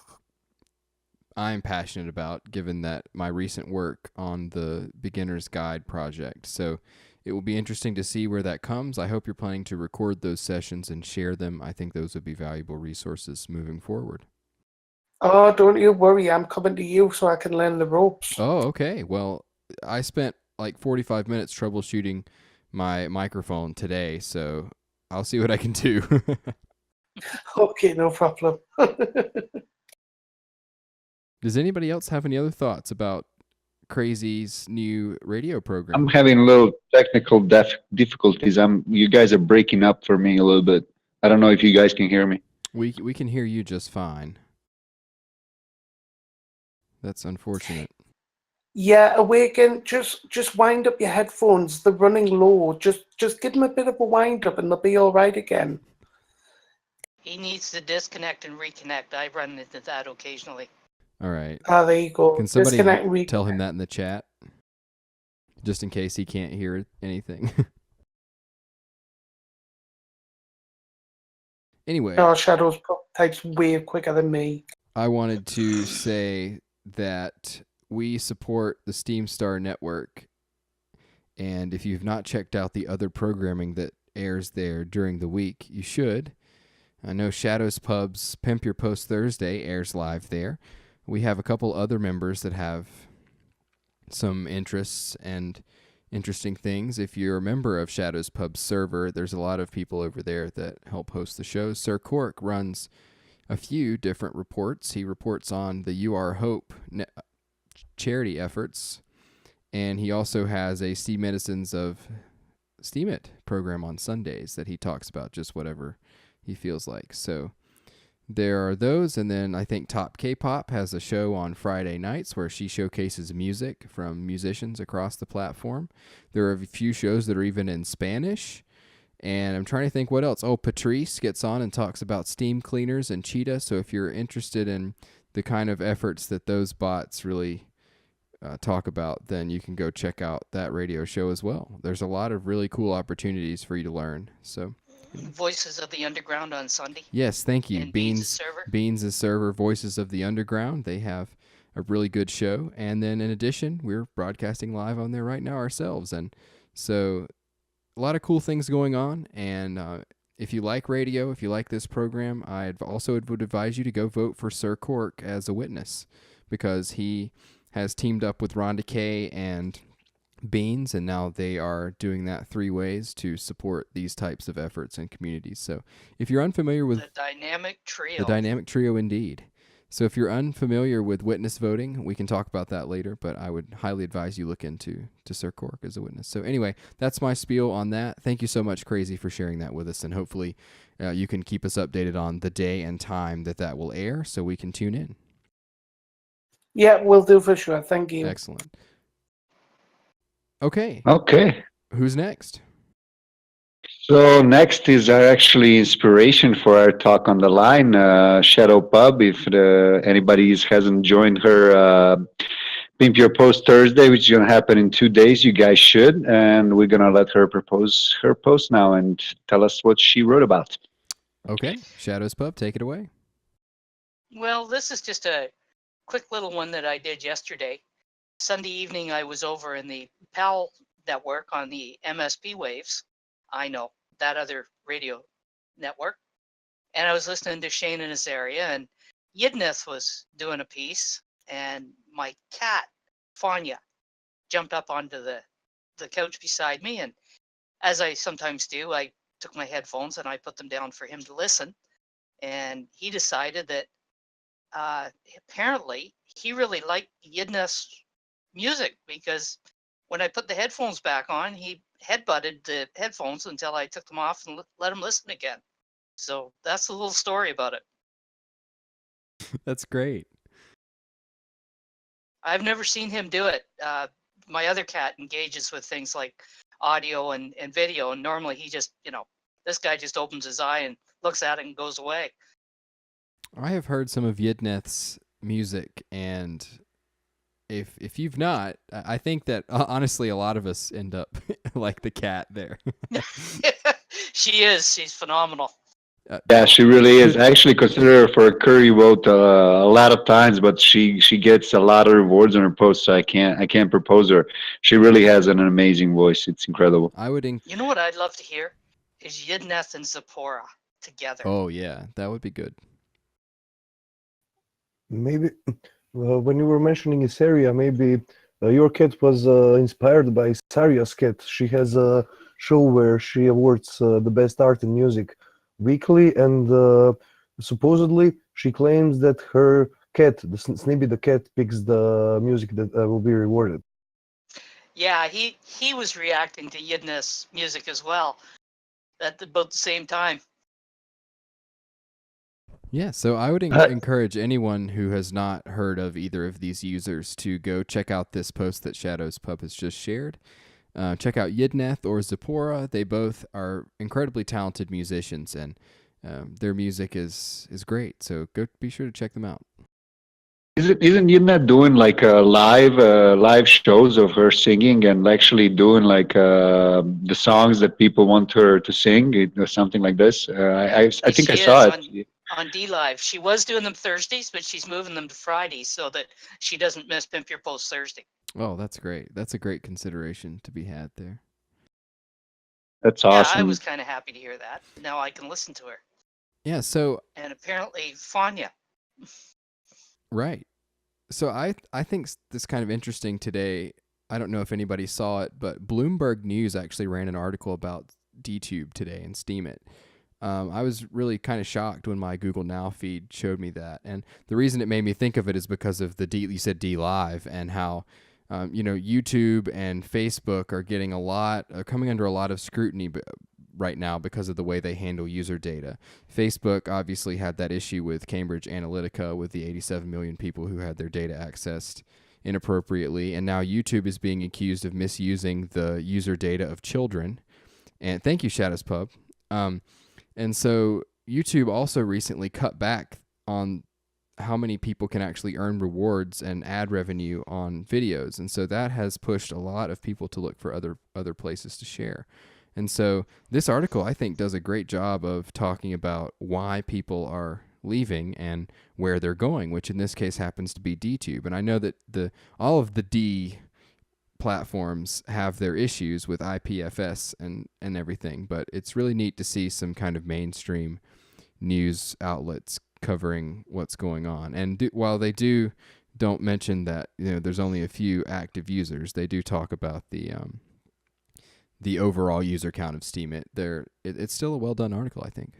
I'm passionate about, given that my recent work on the Beginner's Guide project. So it will be interesting to see where that comes. I hope you're planning to record those sessions and share them. I think those would be valuable resources moving forward. Oh, don't you worry. I'm coming to you so I can learn the ropes. Oh, okay. Well, I spent like 45 minutes troubleshooting my microphone today, so I'll see what I can do. Okay, no problem. Does anybody else have any other thoughts about Crazy's new radio program? I'm having a little technical difficulties. You guys are breaking up for me a little bit. I don't know if you guys can hear me. We can hear you just fine. That's unfortunate. Yeah, Awaken, just wind up your headphones. They're running low. Just give them a bit of a wind up and they'll be all right again. He needs to disconnect and reconnect. I run into that occasionally. All right. There you go. Can somebody Disconnect and tell him reconnect. that in the chat? Just in case he can't hear anything. Anyway. Oh, Shadows types way quicker than me. I wanted to say that we support the SteamStar network, and if you've not checked out the other programming that airs there during the week, you should. I know Shadows Pub's Pimp Your Post Thursday airs live there. We have a couple other members that have some interests and interesting things. If you're a member of Shadows Pub's server, there's a lot of people over there that help host the shows. Sir Cork runs a few different reports. He reports on the You Are Hope charity efforts, and he also has a Steam Medicines of Steam It program on Sundays that he talks about just whatever he feels like. So there are those, and then I think Top K-Pop has a show on Friday nights where she showcases music from musicians across the platform. There are a few shows that are even in Spanish, and I'm trying to think what else. Oh, Patrice gets on and talks about steam cleaners and Cheetah, so if you're interested in the kind of efforts that those bots really talk about, then you can go check out that radio show as well. There's a lot of really cool opportunities for you to learn. So Voices of the Underground on Sunday. yes, thank you. And Beans' server. Beans' server, Voices of the Underground. They have a really good show. And then in addition, we're broadcasting live on there right now ourselves. And so a lot of cool things going on. And if you like radio, if you like this program, I also would advise you to go vote for Sir Cork as a witness, because he has teamed up with Rhonda Kay and beans, and now they are doing that 3 ways to support these types of efforts and communities. So if you're unfamiliar with The dynamic trio. the dynamic trio, indeed. So if you're unfamiliar with witness voting, we can talk about that later, but I would highly advise you look into Sir Cork as a witness. So anyway, that's my spiel on that. Thank you so much, Crazy, for sharing that with us, and hopefully you can keep us updated on the day and time that will air so we can tune in. Yeah, we'll do for sure. Thank you. Excellent. Okay, Okay. who's next? So next is our actually inspiration for our talk on the line, Shadow Pub. If anybody hasn't joined her Pimp Your Post Thursday, which is going to happen in 2 days, you guys should. And we're going to let her propose her post now and tell us what she wrote about. Okay, Shadows Pub, take it away. Well, this is just a quick little one that I did yesterday. Sunday evening, I was over in the PAL network on the MSP waves. I know, that other radio network. And I was listening to Shane and Azaria, and Yidneth was doing a piece, and my cat, Fanya, jumped up onto the couch beside me. And as I sometimes do, I took my headphones and I put them down for him to listen. And he decided that apparently he really liked Yidneth's music, because when I put the headphones back on, he headbutted the headphones until I took them off and let him listen again. So that's a little story about it. That's great. I've never seen him do it. My other cat engages with things like audio and video, and normally he just, this guy just opens his eye and looks at it and goes away. I have heard some of Yidneth's music, and if you've not, I think that honestly a lot of us end up like the cat there. She's phenomenal. Yeah, she really is. I actually consider her for a curry vote a lot of times, but she gets a lot of rewards on her posts, so I can't propose her. She really has an amazing voice. It's incredible. I would. You know what I'd love to hear is Yidneth and Zipporah together. Oh yeah, that would be good. Maybe when you were mentioning Isaria, maybe your cat was inspired by Saria's cat. She has a show where she awards the best art and music weekly, and supposedly she claims that her cat, the Snippy the cat, picks the music that will be rewarded. Yeah, he was reacting to Yidneth's music as well at about the same time. Yeah, so I would encourage anyone who has not heard of either of these users to go check out this post that Shadows Pub has just shared. Check out Yidneth or Zipporah. They both are incredibly talented musicians, and their music is great. So go be sure to check them out. Isn't Yidneth doing like live shows of her singing and actually doing like the songs that people want her to sing, or something like this? I think I saw it. On DLive. She was doing them Thursdays, but she's moving them to Fridays so that she doesn't miss Pimp Your Post Thursday. Oh, that's great. That's a great consideration to be had there. That's awesome. Yeah, I was kind of happy to hear that. Now I can listen to her. Yeah, so... And apparently Fanya. Right. So I think this kind of interesting today. I don't know if anybody saw it, but Bloomberg News actually ran an article about DTube today and Steemit. I was really kind of shocked when my Google Now feed showed me that. And the reason it made me think of it is because of you said DLive, and how, YouTube and Facebook are getting coming under a lot of scrutiny right now because of the way they handle user data. Facebook obviously had that issue with Cambridge Analytica with the 87 million people who had their data accessed inappropriately. And now YouTube is being accused of misusing the user data of children. And thank you, Shadows Pub. And so YouTube also recently cut back on how many people can actually earn rewards and ad revenue on videos. And so that has pushed a lot of people to look for other places to share. And so this article, I think, does a great job of talking about why people are leaving and where they're going, which in this case happens to be DTube. And I know that all of the D platforms have their issues with IPFS and everything, but it's really neat to see some kind of mainstream news outlets covering what's going on. And while they do don't mention that there's only a few active users. They do talk about the overall user count of Steemit. It's still a well done article, I think.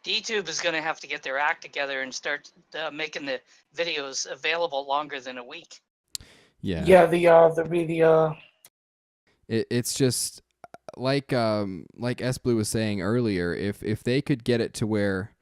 DTube is going to have to get their act together and start making the videos available longer than a week. Yeah. Yeah, the really It's just like S Blue was saying earlier. If they could get it to where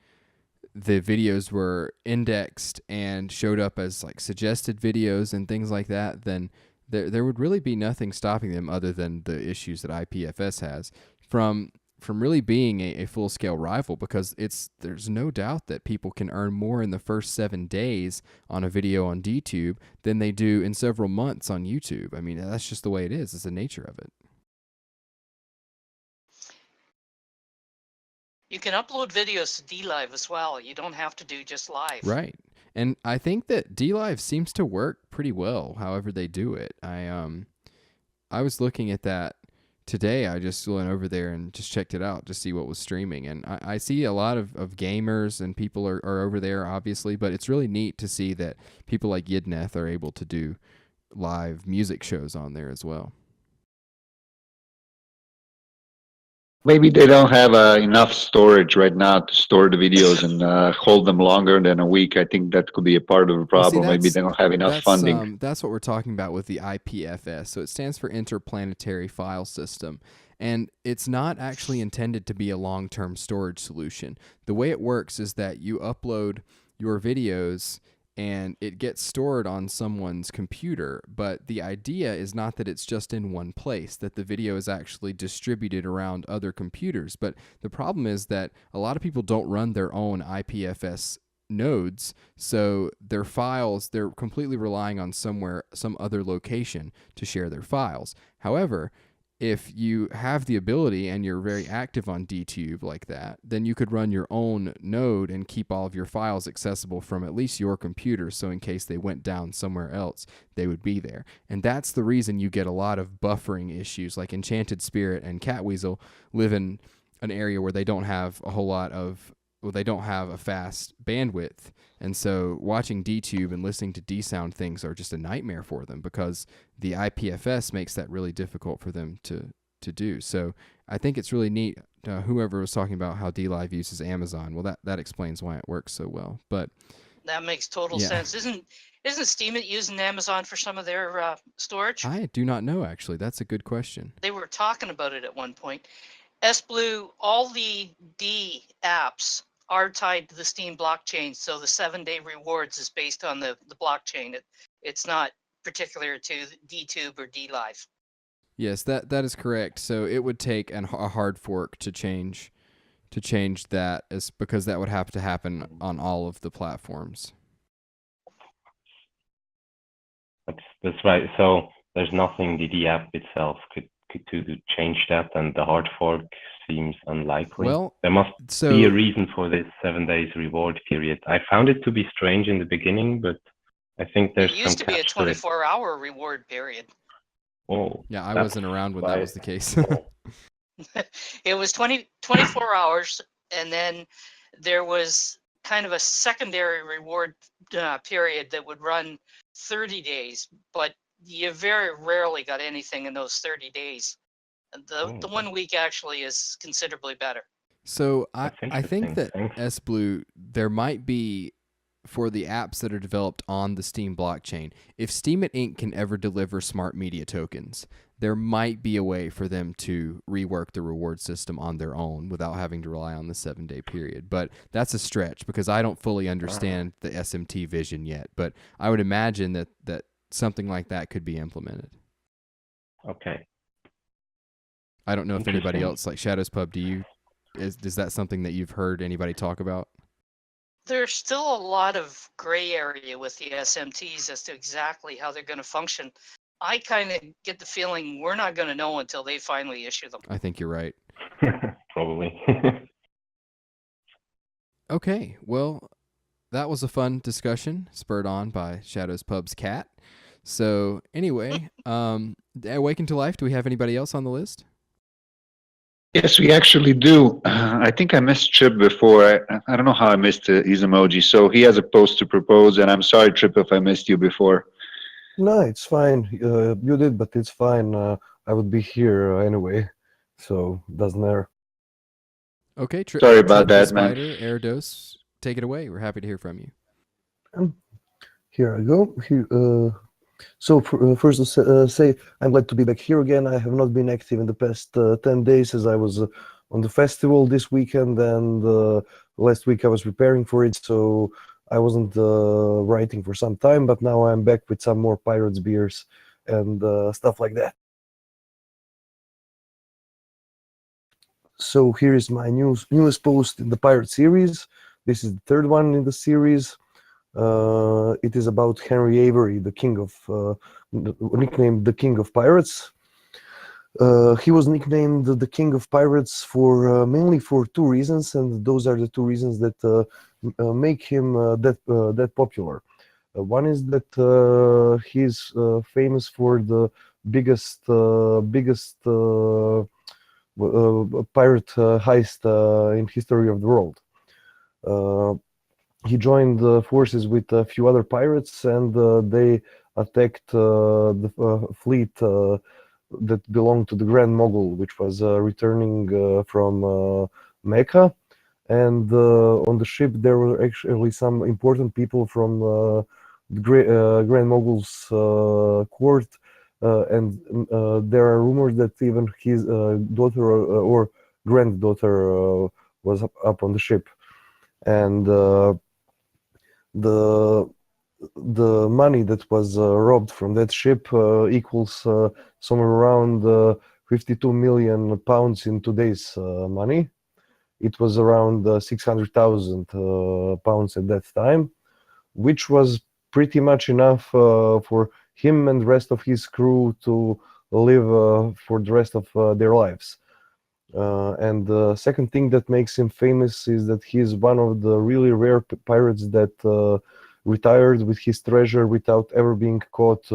the videos were indexed and showed up as like suggested videos and things like that, then there would really be nothing stopping them other than the issues that IPFS has from really being a full-scale rival, because there's no doubt that people can earn more in the first 7 days on a video on DTube than they do in several months on YouTube. I mean, that's just the way it is. It's the nature of it. You can upload videos to DLive as well. You don't have to do just live. Right. And I think that DLive seems to work pretty well however they do it. I was looking at that today. I just went over there and just checked it out to see what was streaming. And I see a lot of gamers and people are over there, obviously, but it's really neat to see that people like Yidneth are able to do live music shows on there as well. Maybe they don't have enough storage right now to store the videos and hold them longer than a week. I think that could be a part of the Well, see, problem. Maybe they don't have enough funding. That's what we're talking about with the IPFS. So it stands for Interplanetary File System. And it's not actually intended to be a long-term storage solution. The way it works is that you upload your videos and it gets stored on someone's computer, but the idea is not that it's just in one place, that the video is actually distributed around other computers. But the problem is that a lot of people don't run their own IPFS nodes, so their files, they're completely relying on some other location to share their files. However, if you have the ability and you're very active on DTube like that, then you could run your own node and keep all of your files accessible from at least your computer, so in case they went down somewhere else, they would be there. And that's the reason you get a lot of buffering issues. Like Enchanted Spirit and Catweasel live in an area where they don't have they don't have a fast bandwidth. And so watching DTube and listening to DSound things are just a nightmare for them, because the IPFS makes that really difficult for them to do. So I think it's really neat. Whoever was talking about how DLive uses Amazon, well, that explains why it works so well. But that makes total sense. Isn't Steemit using Amazon for some of their storage? I do not know, actually. That's a good question. They were talking about it at one point. S-Blue, all the D apps are tied to the Steam blockchain, so the 7-day rewards is based on the blockchain. It's not particular to DTube or DLive. Yes, that is correct. So it would take a hard fork to change that, because that would have to happen on all of the platforms. That's right. So there's nothing the app itself could to change that, and the hard fork seems unlikely. Well, there must be a reason for this 7 days reward period. I found it to be strange in the beginning, but I think there's it used to be a 24-hour reward period. Oh, yeah, I wasn't around when that was the case. It was 24 hours, and then there was kind of a secondary reward period that would run 30 days, but you very rarely got anything in those 30 days. The 1 week actually is considerably better. So I think that S-Blue, there might be, for the apps that are developed on the Steam blockchain, if Steemit Inc. can ever deliver smart media tokens, there might be a way for them to rework the reward system on their own without having to rely on the 7-day period. But that's a stretch, because I don't fully understand the SMT vision yet. But I would imagine that something like that could be implemented. Okay. I don't know if anybody else, like Shadows Pub, is that something that you've heard anybody talk about? There's still a lot of gray area with the SMTs as to exactly how they're going to function. I kind of get the feeling we're not going to know until they finally issue them. I think you're right. Probably. Okay, well, that was a fun discussion spurred on by Shadows Pub's cat. So anyway, Awaken to Life, do we have anybody else on the list? Yes, we actually do. I think I missed Trip before. I don't know how I missed his emoji. So he has a post to propose, and I'm sorry, Trip, if I missed you before. No, it's fine. You did, but it's fine. I would be here anyway, so doesn't matter. Okay, Sorry about Trip the that, man. Spider, Erdos, take it away. We're happy to hear from you. Here I go. So first to say, I'm glad to be back here again. I have not been active in the past 10 days as I was on the festival this weekend, and last week I was preparing for it, so I wasn't writing for some time, but now I'm back with some more Pirates beers and stuff like that. So here is my newest post in the Pirate series. This is the third one in the series. It is about Henry Avery, the king of, nicknamed the King of Pirates. He was nicknamed the King of Pirates for mainly for two reasons, and those are the two reasons that make him that popular. One is that he's famous for the biggest pirate heist in history of the world. He joined forces with a few other pirates, and they attacked the fleet that belonged to the Grand Mogul, which was returning from Mecca. And on the ship, there were actually some important people from the Grand Mogul's court, and there are rumors that even his daughter or granddaughter was up on the ship. And the money that was robbed from that ship equals somewhere around 52 million pounds in today's money. It was around 600,000 pounds at that time, which was pretty much enough for him and the rest of his crew to live for the rest of their lives. And the second thing that makes him famous is that he's one of the really rare pirates that retired with his treasure without ever being caught,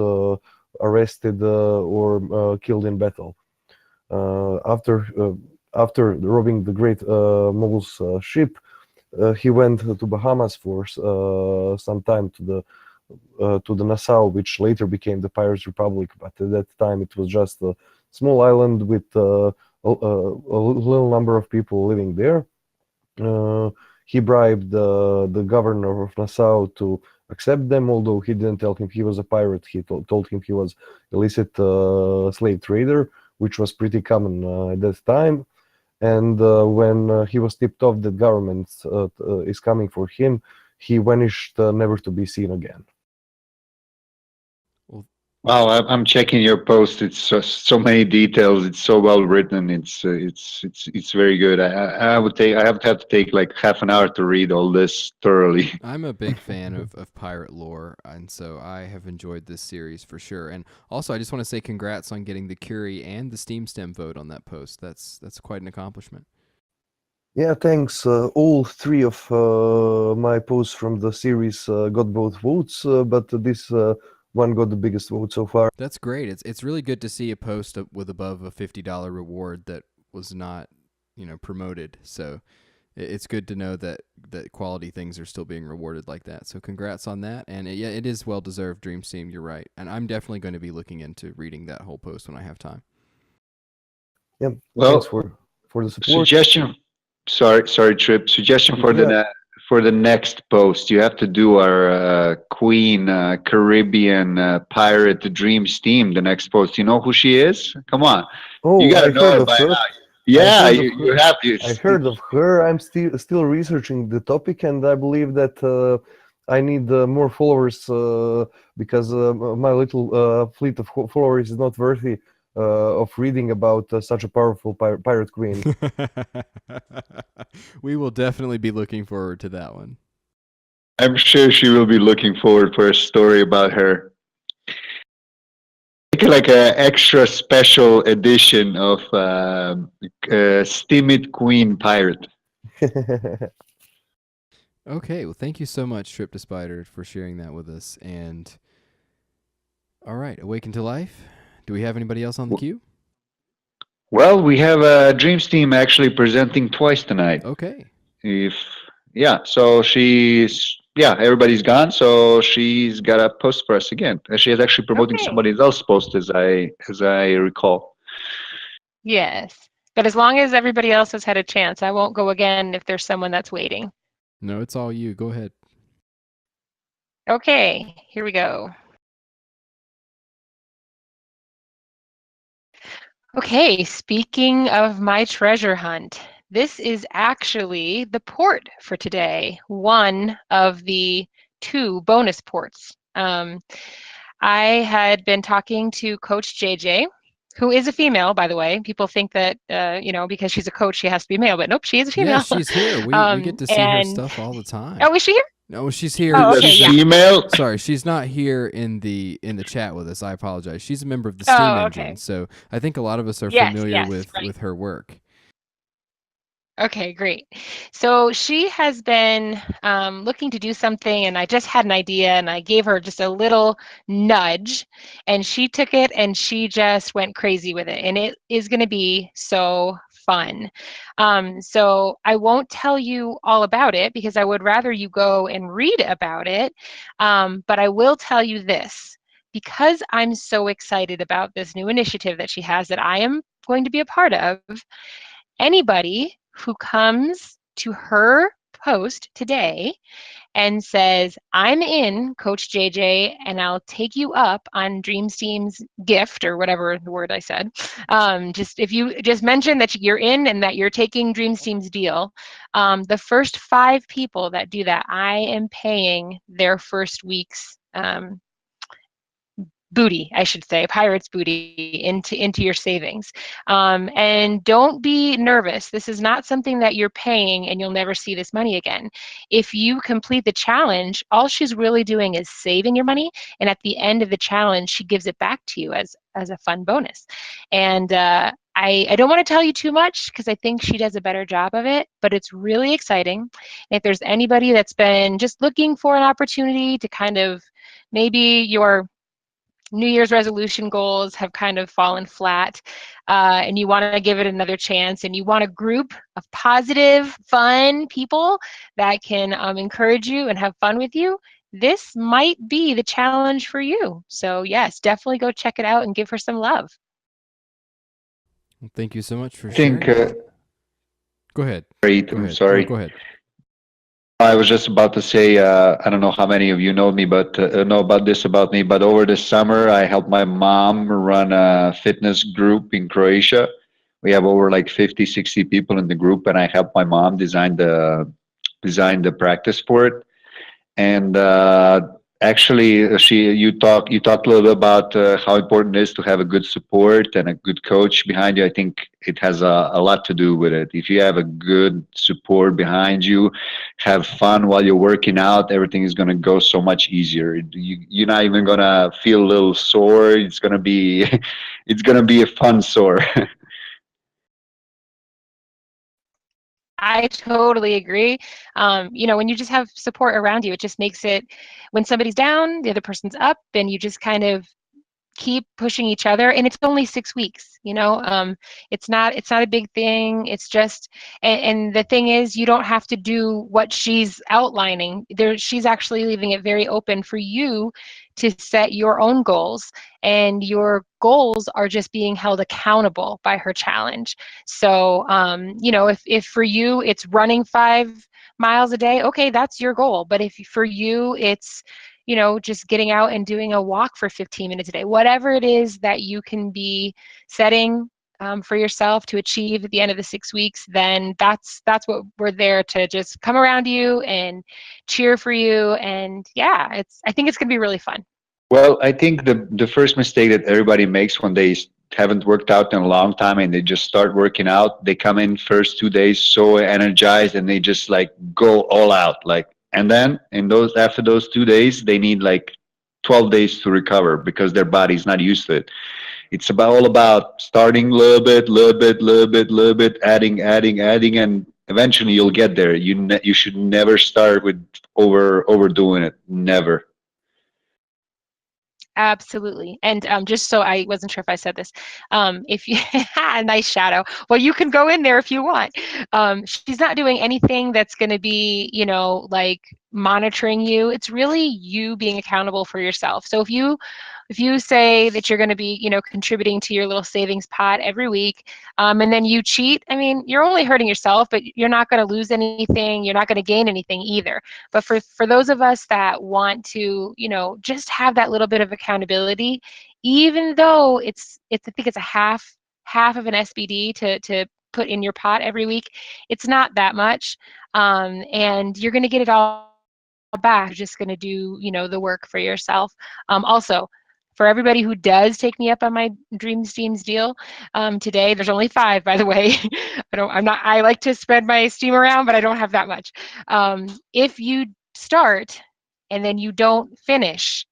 arrested, or killed in battle. After robbing the Great Mogul's ship, he went to Bahamas for some time to the Nassau, which later became the Pirates Republic. But at that time, it was just a small island with a little number of people living there. He bribed the governor of Nassau to accept them, although he didn't tell him he was a pirate. He told him he was illicit slave trader, which was pretty common at that time. And when he was tipped off that government is coming for him, he vanished, never to be seen again. Wow, I'm checking your post. It's so many details. It's so well written. It's very good. I have to take like half an hour to read all this thoroughly. I'm a big fan of pirate lore, and so I have enjoyed this series for sure. And also, I just want to say congrats on getting the Curie and the Steam Stem vote on that post. That's quite an accomplishment. Yeah, thanks. All three of my posts from the series got both votes, but this one got the biggest vote so far. That's great. It's really good to see a post with above a $50 reward that was not, promoted. So it's good to know that quality things are still being rewarded like that. So congrats on that. And it is well deserved, Dream Steam. You're right. And I'm definitely going to be looking into reading that whole post when I have time. Yeah. Well, thanks for the support. Suggestion. Sorry, Trip. Suggestion for the next post. You have to do our Queen Caribbean pirate Dream Steam. The next post. You know who she is? Come on. Oh, You gotta know her by now. Yeah, you have to. I heard of her. I'm still researching the topic, and I believe that I need more followers because my little fleet of followers is not worthy of reading about such a powerful pirate queen. We will definitely be looking forward to that one. I'm sure she will be looking forward for a story about her. Make it like an extra special edition of Steamit Queen Pirate. Okay, well, thank you so much, Trip to Spider, for sharing that with us. And all right, Awaken to Life. Do we have anybody else on the queue? Well, we have a Dreams team actually presenting twice tonight. Okay. So everybody's gone, so she's got a post for us again. And she is actually promoting Okay. somebody else's post, as I recall. Yes. But as long as everybody else has had a chance, I won't go again if there's someone that's waiting. No, it's all you. Go ahead. Okay, here we go. Okay, speaking of my treasure hunt, this is actually the port for today, one of the 2 bonus ports. I had been talking to Coach JJ, who is a female, by the way. People think that, because she's a coach, she has to be male, but nope, she is a female. Yeah, she's here. We get to see her stuff all the time. Oh, is she here? No, she's here. Oh, She's okay, a yeah. female. Sorry, she's not here in the chat with us. I apologize. She's a member of the Steam Oh, Engine, okay. so I think a lot of us are Yes, familiar yes, with right. her work. Okay, great. So she has been looking to do something, and I just had an idea, and I gave her just a little nudge, and she took it, and she just went crazy with it, and it is going to be so fun. So I won't tell you all about it because I would rather you go and read about it, but I will tell you this. Because I'm so excited about this new initiative that she has that I am going to be a part of, anybody who comes to her post today and says, I'm in, Coach JJ, and I'll take you up on Dreams Team's gift, or whatever the word I said. If you just mention that you're in and that you're taking Dreams Team's deal, the first 5 people that do that, I am paying their first week's booty, I should say, pirate's booty into your savings. And don't be nervous. This is not something that you're paying and you'll never see this money again. If you complete the challenge, all she's really doing is saving your money. And at the end of the challenge, she gives it back to you as a fun bonus. And I don't want to tell you too much because I think she does a better job of it, but it's really exciting. And if there's anybody that's been just looking for an opportunity to kind of, maybe your New Year's resolution goals have kind of fallen flat, and you want to give it another chance, and you want a group of positive, fun people that can encourage you and have fun with you, this might be the challenge for you. So yes, definitely go check it out and give her some love. Well, thank you so much for I think. sharing. Go ahead. Great. Go I'm ahead. sorry. No, go ahead. I was just about to say, I don't know how many of you know me, but know about this about me. But over the summer, I helped my mom run a fitness group in Croatia. We have over like 50, 60 people in the group, and I helped my mom design the practice for it. And actually, you talked a little bit about how important it is to have a good support and a good coach behind you. I think it has a lot to do with it. If you have a good support behind you, have fun while you're working out, everything is going to go so much easier. You're not even going to feel a little sore. It's going to be it's going to be a fun sore. I totally agree. When you just have support around you, it just makes it, when somebody's down, the other person's up, and you just kind of keep pushing each other. And it's only 6 weeks. It's not a big thing. It's just, and the thing is, you don't have to do what she's outlining there. She's actually leaving it very open for you to set your own goals, and your goals are just being held accountable by her challenge. So if for you it's running 5 miles a day, okay, that's your goal. But if for you it's just getting out and doing a walk for 15 minutes a day, whatever it is that you can be setting for yourself to achieve at the end of the 6 weeks, then that's what we're there to just come around you and cheer for you. And yeah, I think it's gonna be really fun. Well, I think the first mistake that everybody makes when they haven't worked out in a long time and they just start working out, they come in first 2 days so energized and they just like go all out, and then after those 2 days they need like 12 days to recover because their body's not used to it. It's all about starting little bit, adding, and eventually you'll get there. You should never start with overdoing it. Never. Absolutely. And just so I wasn't sure if I said this, if you nice shadow, well, you can go in there if you want. She's not doing anything that's going to be, like monitoring you. It's really you being accountable for yourself. So if you say that you're going to be, contributing to your little savings pot every week, and then you cheat, I mean, you're only hurting yourself, but you're not going to lose anything. You're not going to gain anything either. But for those of us that want to, just have that little bit of accountability, even though it's I think it's a half of an SBD to put in your pot every week, it's not that much, and you're going to get it all back. You're just going to do, the work for yourself. Also, for everybody who does take me up on my Dream Steams deal today, there's only 5, by the way. I like to spread my steam around, but I don't have that much. If you start and then you don't finish,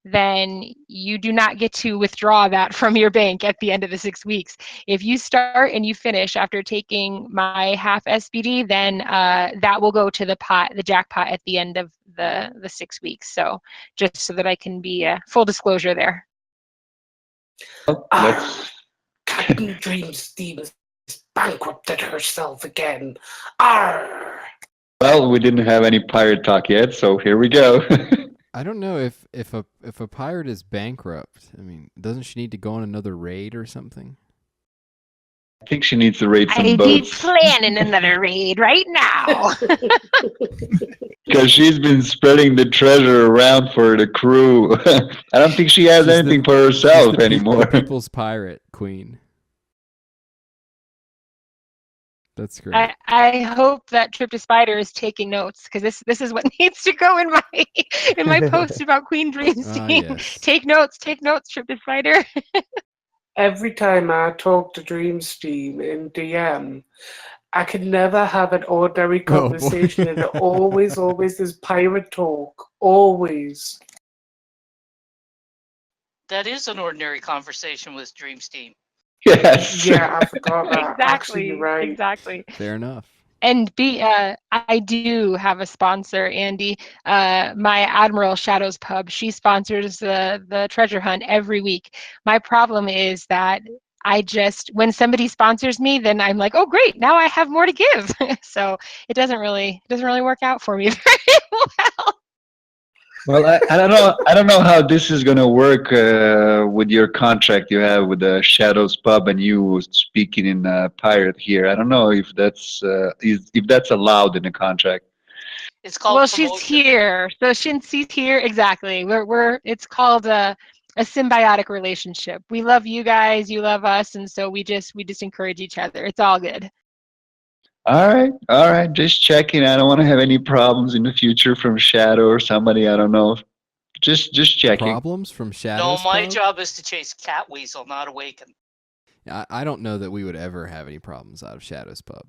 then you do not get to withdraw that from your bank at the end of the 6 weeks. If you start and you finish after taking my half SBD, then that will go to the jackpot at the end of the 6 weeks. So just so that I can be full disclosure there. Captain Dream Steams bankrupted herself again. Arr! Well, we didn't have any pirate talk yet, so here we go. I don't know if a pirate is bankrupt. I mean, doesn't she need to go on another raid or something? I think she needs to raid some I'd be boats. planning another raid right now. Because she's been spreading the treasure around for the crew. I don't think she has She's anything for She's herself the anymore. people's pirate queen. That's great. I hope that Trip to Spider is taking notes, because this is what needs to go in my post about Queen Dream Steam. Yes. Take notes, Trip to Spider. Every time I talk to Dream Steam in DM, I can never have an ordinary Oh, boy. conversation. And it always is pirate talk. Always. That is an ordinary conversation with Dream Steam. Yes. Yeah, I forgot that. Actually, you're right. Exactly. Fair enough. And I do have a sponsor, Andy. My Admiral Shadows Pub. She sponsors the treasure hunt every week. My problem is that when somebody sponsors me, then I'm like, oh great, now I have more to give. So it doesn't really work out for me very well. Well, I don't know how this is gonna work with your contract you have with the Shadows Pub and you speaking in pirate here. I don't know if that's allowed in the contract. It's called. Well, promotion. she's here, so she's here exactly. It's called a symbiotic relationship. We love you guys, you love us, and so we just encourage each other. It's all good. All right. Just checking. I don't want to have any problems in the future from Shadow or somebody. I don't know. Just checking. Problems from No, Shadows my Pub? job is to chase Catweasel, not Awaken. I don't know that we would ever have any problems out of Shadows Pub.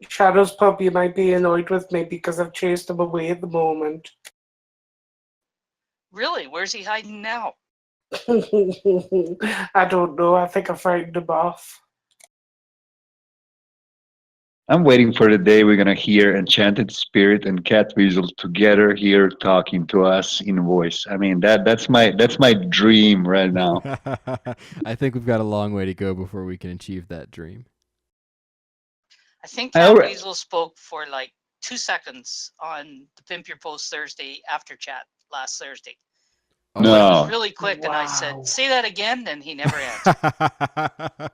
Shadows Pub, you might be annoyed with me because I've chased him away at the moment. Really? Where's he hiding now? I don't know. I think I frightened him off. I'm waiting for the day we're gonna hear Enchanted Spirit and Catweasel together here talking to us in voice. I mean that's my dream right now. I think we've got a long way to go before we can achieve that dream. I think I already- Catweasel spoke for like 2 seconds on the Pimp Your Post Thursday after chat last Thursday. Oh, No. It Oh. was really quick, and I Wow. said, "Say that again," and he never answered.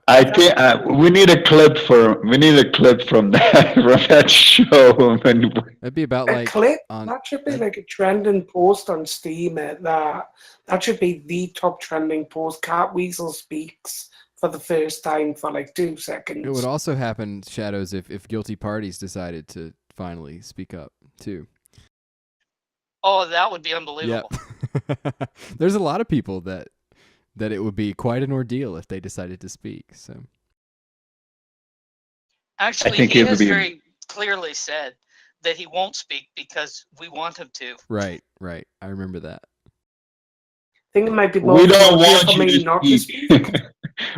I think we need a clip from that show. That'd be about A like clip? on That should be like a trending post on Steam. That should be the top trending post. Catweasel speaks for the first time for like 2 seconds. it would also happen, Shadows, if guilty parties decided to finally speak up too. Oh, that would be unbelievable. Yep. There's a lot of people that it would be quite an ordeal if they decided to speak. So Actually, think he it would has be- very clearly said that he won't speak because we want him to. right. I remember that. I think it might be more We don't appropriate want for me you not to to speak. speak.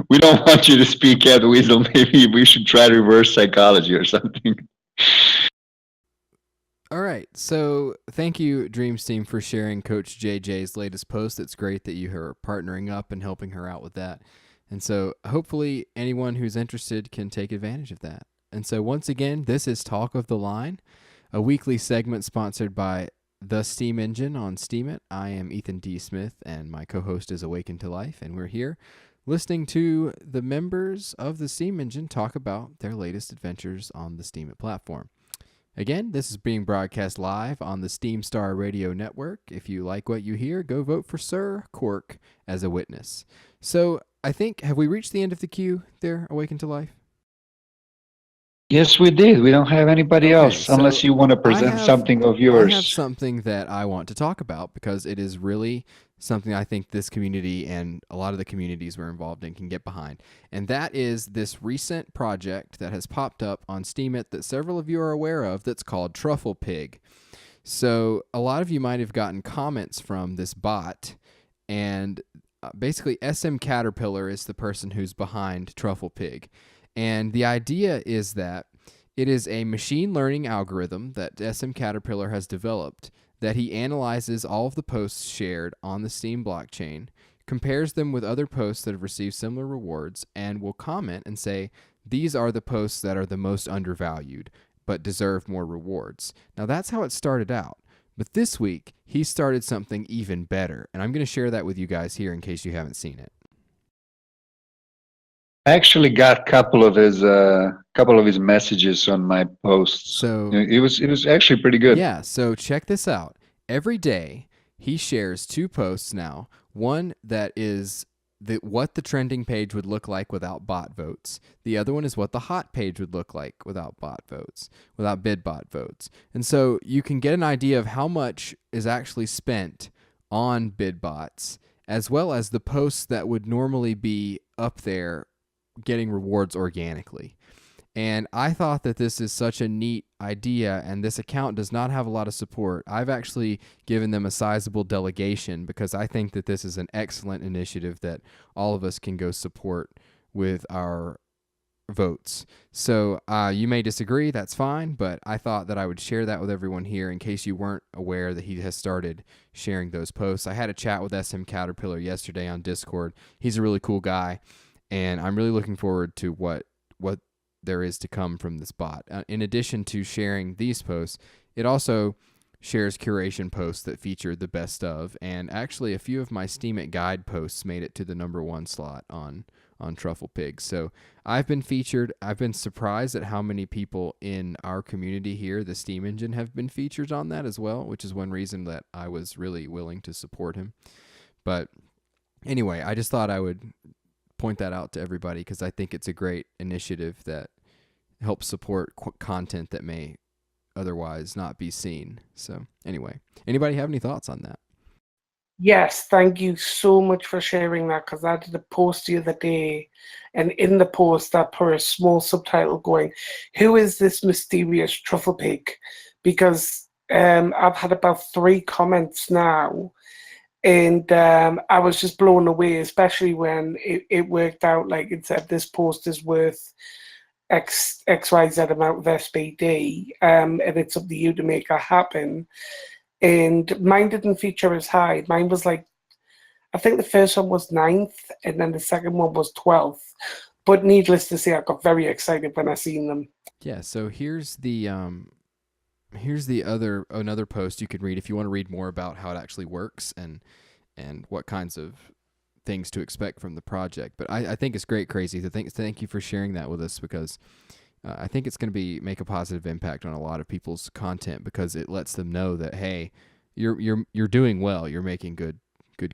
We don't want you to speak, Catweasel. Maybe we should try reverse psychology or something. All right. So thank you, Dreams Team, for sharing Coach JJ's latest post. It's great that you are partnering up and helping her out with that. And so hopefully anyone who's interested can take advantage of that. And so once again, this is Talk of the Line, a weekly segment sponsored by The Steam Engine on Steemit. I am Ethan D. Smith, and my co-host is Awakened to Life, and we're here listening to the members of the Steam Engine talk about their latest adventures on the Steemit platform. Again, this is being broadcast live on the SteamStar Radio Network. If you like what you hear, go vote for Sir Cork as a witness. So I think, have we reached the end of the queue there, Awakened to Life? Yes, we did. We don't have anybody Okay, else unless so you want to present something of yours. I have something that I want to talk about because it is really something I think this community and a lot of the communities we're involved in can get behind. And that is this recent project that has popped up on Steemit that several of you are aware of that's called Truffle Pig. So a lot of you might have gotten comments from this bot, and basically SM Caterpillar is the person who's behind Truffle Pig. And the idea is that it is a machine learning algorithm that SM Caterpillar has developed that he analyzes all of the posts shared on the Steem blockchain, compares them with other posts that have received similar rewards, and will comment and say, these are the posts that are the most undervalued but deserve more rewards. Now that's how it started out. But this week, he started something even better, and I'm going to share that with you guys here in case you haven't seen it. I actually got a couple of his messages on my posts. So it was actually pretty good. Yeah, so check this out. Every day he shares 2 posts now. One that is what the trending page would look like without bot votes. The other one is what the hot page would look like without bot votes, without bid bot votes. And so you can get an idea of how much is actually spent on bid bots, as well as the posts that would normally be up there getting rewards organically. And I thought that this is such a neat idea, and this account does not have a lot of support. I've actually given them a sizable delegation because I think that this is an excellent initiative that all of us can go support with our votes. So you may disagree, that's fine, but I thought that I would share that with everyone here in case you weren't aware that he has started sharing those posts. I had a chat with SM Caterpillar yesterday on Discord. He's a really cool guy, and I'm really looking forward to what there is to come from this bot. In addition to sharing these posts, it also shares curation posts that feature the best of, and actually a few of my Steemit guide posts made it to the #1 slot on Truffle Pig. So I've been featured. I've been surprised at how many people in our community here, the Steam Engine, have been featured on that as well, which is one reason that I was really willing to support him. But anyway, I just thought I would point that out to everybody because I think it's a great initiative that helps support content that may otherwise not be seen. So anyway, anybody have any thoughts on that? Yes, thank you so much for sharing that, because I did a post the other day, and in the post I put a small subtitle going, who is this mysterious Truffle Pig? Because I've had about 3 comments now, and I was just blown away, especially when it worked out like it said this post is worth XYZ amount of SPD, and it's up to you to make it happen. And mine didn't feature as high. Mine was like, I think the first one was 9th, and then the second one was 12th. But needless to say, I got very excited when I seen them. Yeah, so here's another post you can read if you want to read more about how it actually works and what kinds of things to expect from the project. But I think it's great, Crazy. Thank you for sharing that with us, because I think it's going to make a positive impact on a lot of people's content, because it lets them know that, hey, you're doing well, you're making good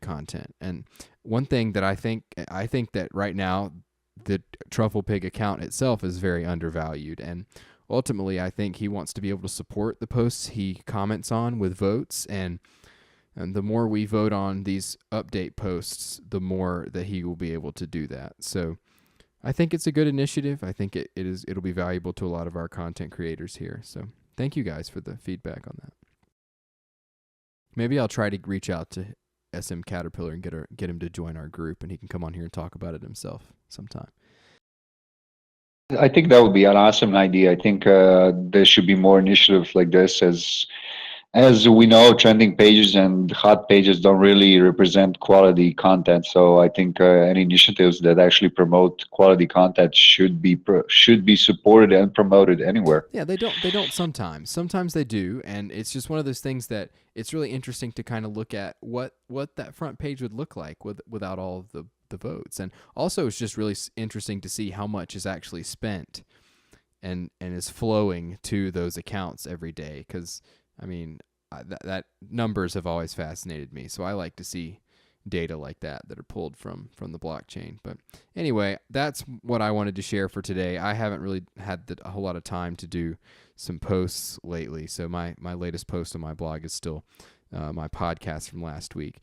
content. And one thing that I think that right now the Truffle Pig account itself is very undervalued, and ultimately I think he wants to be able to support the posts he comments on with votes, and the more we vote on these update posts, the more that he will be able to do that. So I think it's a good initiative. I think it'll be valuable to a lot of our content creators here. So thank you guys for the feedback on that. Maybe I'll try to reach out to SM Caterpillar and get him to join our group, and he can come on here and talk about it himself sometime. I think that would be an awesome idea. I think there should be more initiatives like this. As we know, trending pages and hot pages don't really represent quality content. So I think any initiatives that actually promote quality content should be supported and promoted anywhere. Yeah, they don't sometimes. Sometimes they do, and it's just one of those things that it's really interesting to kind of look at what that front page would look like without all of the votes. And also it's just really interesting to see how much is actually spent and is flowing to those accounts every day, cuz I mean, that numbers have always fascinated me. So I like to see data like that are pulled from the blockchain. But anyway, that's what I wanted to share for today. I haven't really had a whole lot of time to do some posts lately. So my latest post on my blog is still my podcast from last week.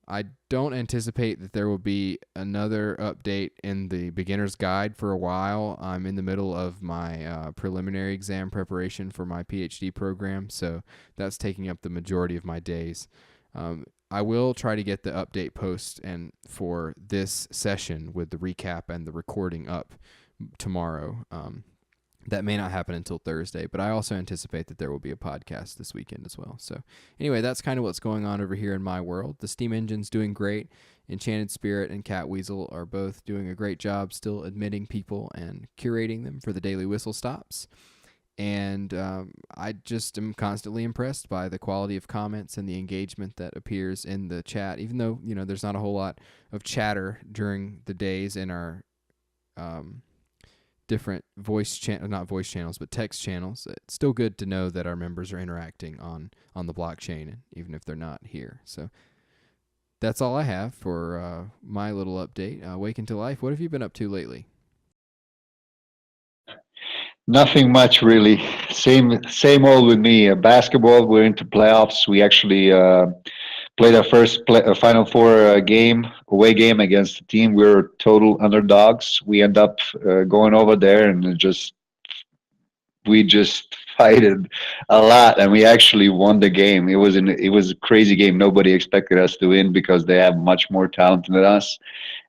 I don't anticipate that there will be another update in the beginner's guide for a while. I'm in the middle of my preliminary exam preparation for my PhD program, so that's taking up the majority of my days. I will try to get the update post and for this session with the recap and the recording up tomorrow. That may not happen until Thursday, but I also anticipate that there will be a podcast this weekend as well. So anyway, that's kind of what's going on over here in my world. The Steam Engine's doing great. Enchanted Spirit and Cat Weasel are both doing a great job still admitting people and curating them for the daily whistle stops. And I just am constantly impressed by the quality of comments and the engagement that appears in the chat, even though, there's not a whole lot of chatter during the days in our different not voice channels, but text channels. It's still good to know that our members are interacting on the blockchain, even if they're not here. So that's all I have for my little update. Awaken to Life, what have you been up to lately? Nothing much really. Same old with me. Basketball. We're into playoffs. We actually played our first Final Four away game against the team. We were total underdogs. We end up going over there and we just fighted a lot, and we actually won the game. It was a crazy game. Nobody expected us to win because they have much more talent than us,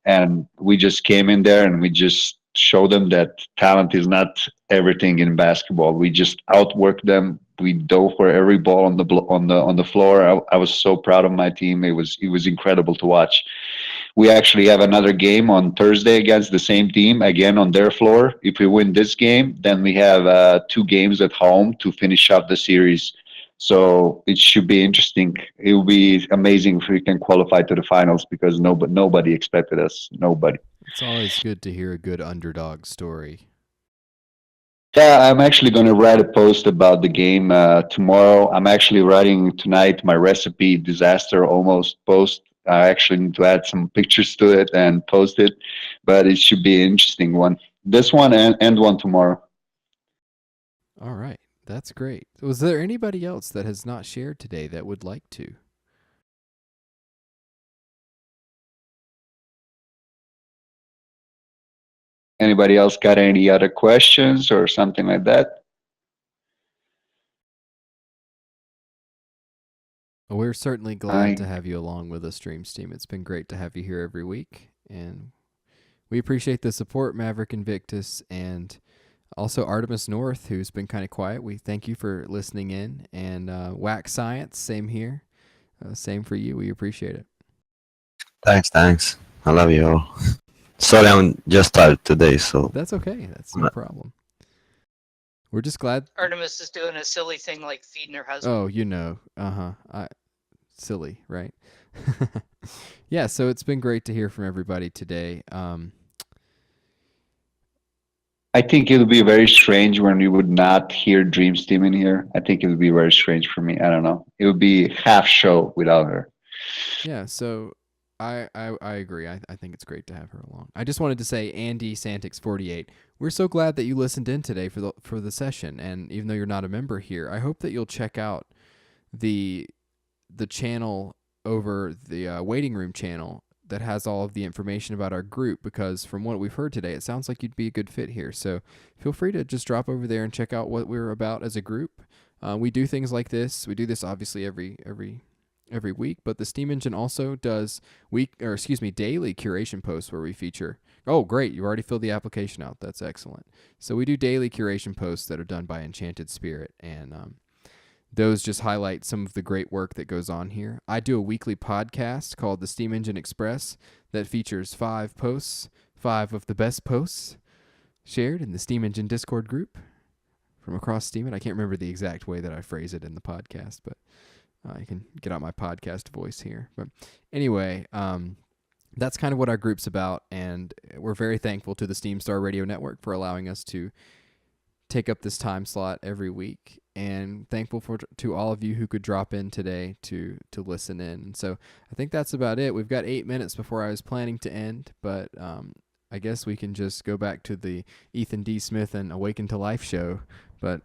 and we just came in there and we just showed them that talent is not everything in basketball. We just outworked them. We dove for every ball on the floor. I was so proud of my team. It was incredible to watch. We actually have another game on Thursday against the same team, again on their floor. If we win this game, then we have 2 games at home to finish up the series. So it should be interesting. It will be amazing if we can qualify to the finals because nobody expected us. Nobody. It's always good to hear a good underdog story. Yeah, I'm actually going to write a post about the game tomorrow. I'm actually writing tonight my recipe disaster almost post. I actually need to add some pictures to it and post it, but it should be an interesting one. This one and one tomorrow. All right, that's great. Was there anybody else that has not shared today that would like to? Anybody else got any other questions or something like that? We're certainly glad to have you along with us, Dreamsteam. It's been great to have you here every week, and we appreciate the support, Maverick Invictus, and also Artemis North, who's been kind of quiet. We thank you for listening in, and Wax Science, same here. Same for you. We appreciate it. Thanks. I love you all. Sorry, I'm just tired today, so... That's okay. That's no problem. We're just glad... Artemis is doing a silly thing like feeding her husband. Oh, silly, right? Yeah, so it's been great to hear from everybody today. I think it'll be very strange when we would not hear Dreamsteam in here. I think it would be very strange for me. I don't know. It would be half show without her. Yeah, so... I agree. I think it's great to have her along. I just wanted to say, Andy Santix48, we're so glad that you listened in today for the session. And even though you're not a member here, I hope that you'll check out the channel over the waiting room channel that has all of the information about our group, because from what we've heard today, it sounds like you'd be a good fit here. So feel free to just drop over there and check out what we're about as a group. We do things like this. We do this obviously every every week, but the Steam Engine also does daily curation posts where we feature. Oh, great. You already filled the application out. That's excellent. So we do daily curation posts that are done by Enchanted Spirit, and those just highlight some of the great work that goes on here. I do a weekly podcast called the Steam Engine Express that features 5 posts, 5 of the best posts shared in the Steam Engine Discord group from across Steam. And I can't remember the exact way that I phrase it in the podcast, but I can get out my podcast voice here. But anyway, that's kind of what our group's about, and we're very thankful to the SteamStar Radio Network for allowing us to take up this time slot every week, and thankful to all of you who could drop in today to listen in. And so I think that's about it. We've got 8 minutes before I was planning to end, but I guess we can just go back to the Ethan D. Smith and Awaken to Life show. But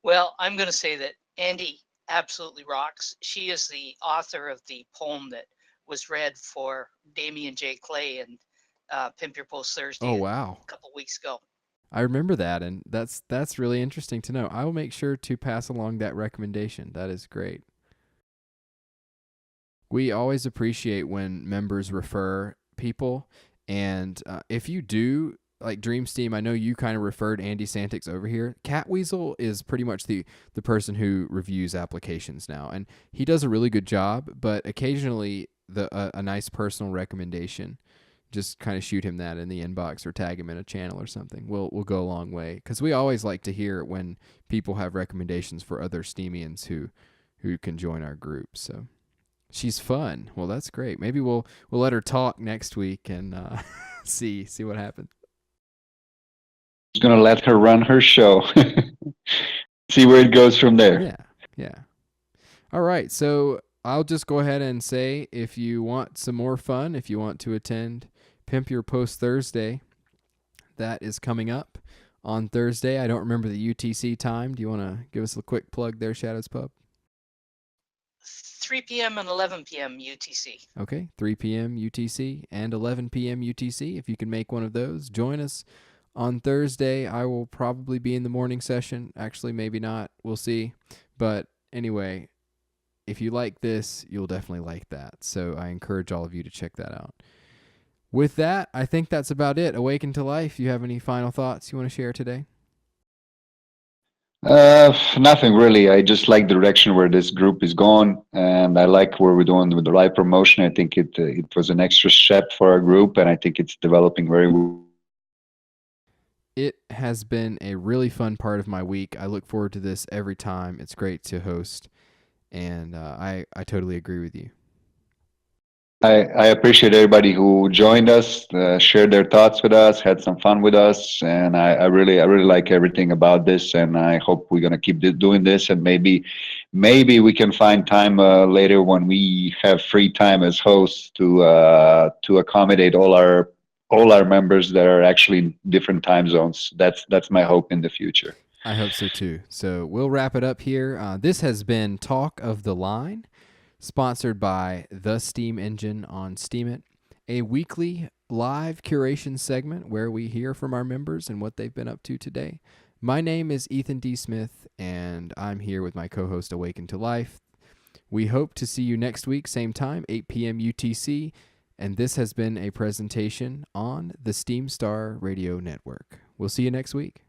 Well, I'm going to say that Andy absolutely rocks. She is the author of the poem that was read for Damian J. Clay and Pimp Your Post Thursday oh wow, a couple weeks ago. I remember that, and that's really interesting to know. I will make sure to pass along that recommendation. That is great. We always appreciate when members refer people, and if you do, like Dream Steam, I know you kind of referred Andy Santix over here. Catweasel is pretty much the person who reviews applications now, and he does a really good job, but occasionally a nice personal recommendation, just kind of shoot him that in the inbox or tag him in a channel or something. We'll go a long way, because we always like to hear when people have recommendations for other Steamians who can join our group. So she's fun. Well, that's great. Maybe we'll let her talk next week and see what happens. Just gonna let her run her show. See where it goes from there. Yeah. All right. So I'll just go ahead and say, if you want some more fun, if you want to attend Pimp Your Post Thursday, that is coming up on Thursday. I don't remember the UTC time. Do you want to give us a quick plug there, Shadows Pub? 3 p.m. and 11 p.m. UTC. Okay, 3 p.m. UTC and 11 p.m. UTC. If you can make one of those, join us on Thursday. I will probably be in the morning session. Actually, maybe not. We'll see. But anyway, if you like this, you'll definitely like that. So I encourage all of you to check that out. With that, I think that's about it. Awaken to Life, you have any final thoughts you want to share today? Nothing really. I just like the direction where this group is going, and I like where we're doing with the live promotion. I think it was an extra step for our group, and I think it's developing very well. It has been a really fun part of my week. I look forward to this every time. It's great to host, and I totally agree with you. I appreciate everybody who joined us, shared their thoughts with us, had some fun with us, and I really like everything about this. And I hope we're gonna keep doing this, and maybe we can find time later when we have free time as hosts to accommodate all our members that are actually in different time zones. That's my hope in the future. I hope so too. So we'll wrap it up here. This has been Talk of the Line, sponsored by The Steam Engine on Steemit, a weekly live curation segment where we hear from our members and what they've been up to today. My name is Ethan D. Smith, and I'm here with my co-host Awaken to Life. We hope to see you next week, same time, 8 p.m. UTC, and this has been a presentation on the SteamStar Radio Network. We'll see you next week.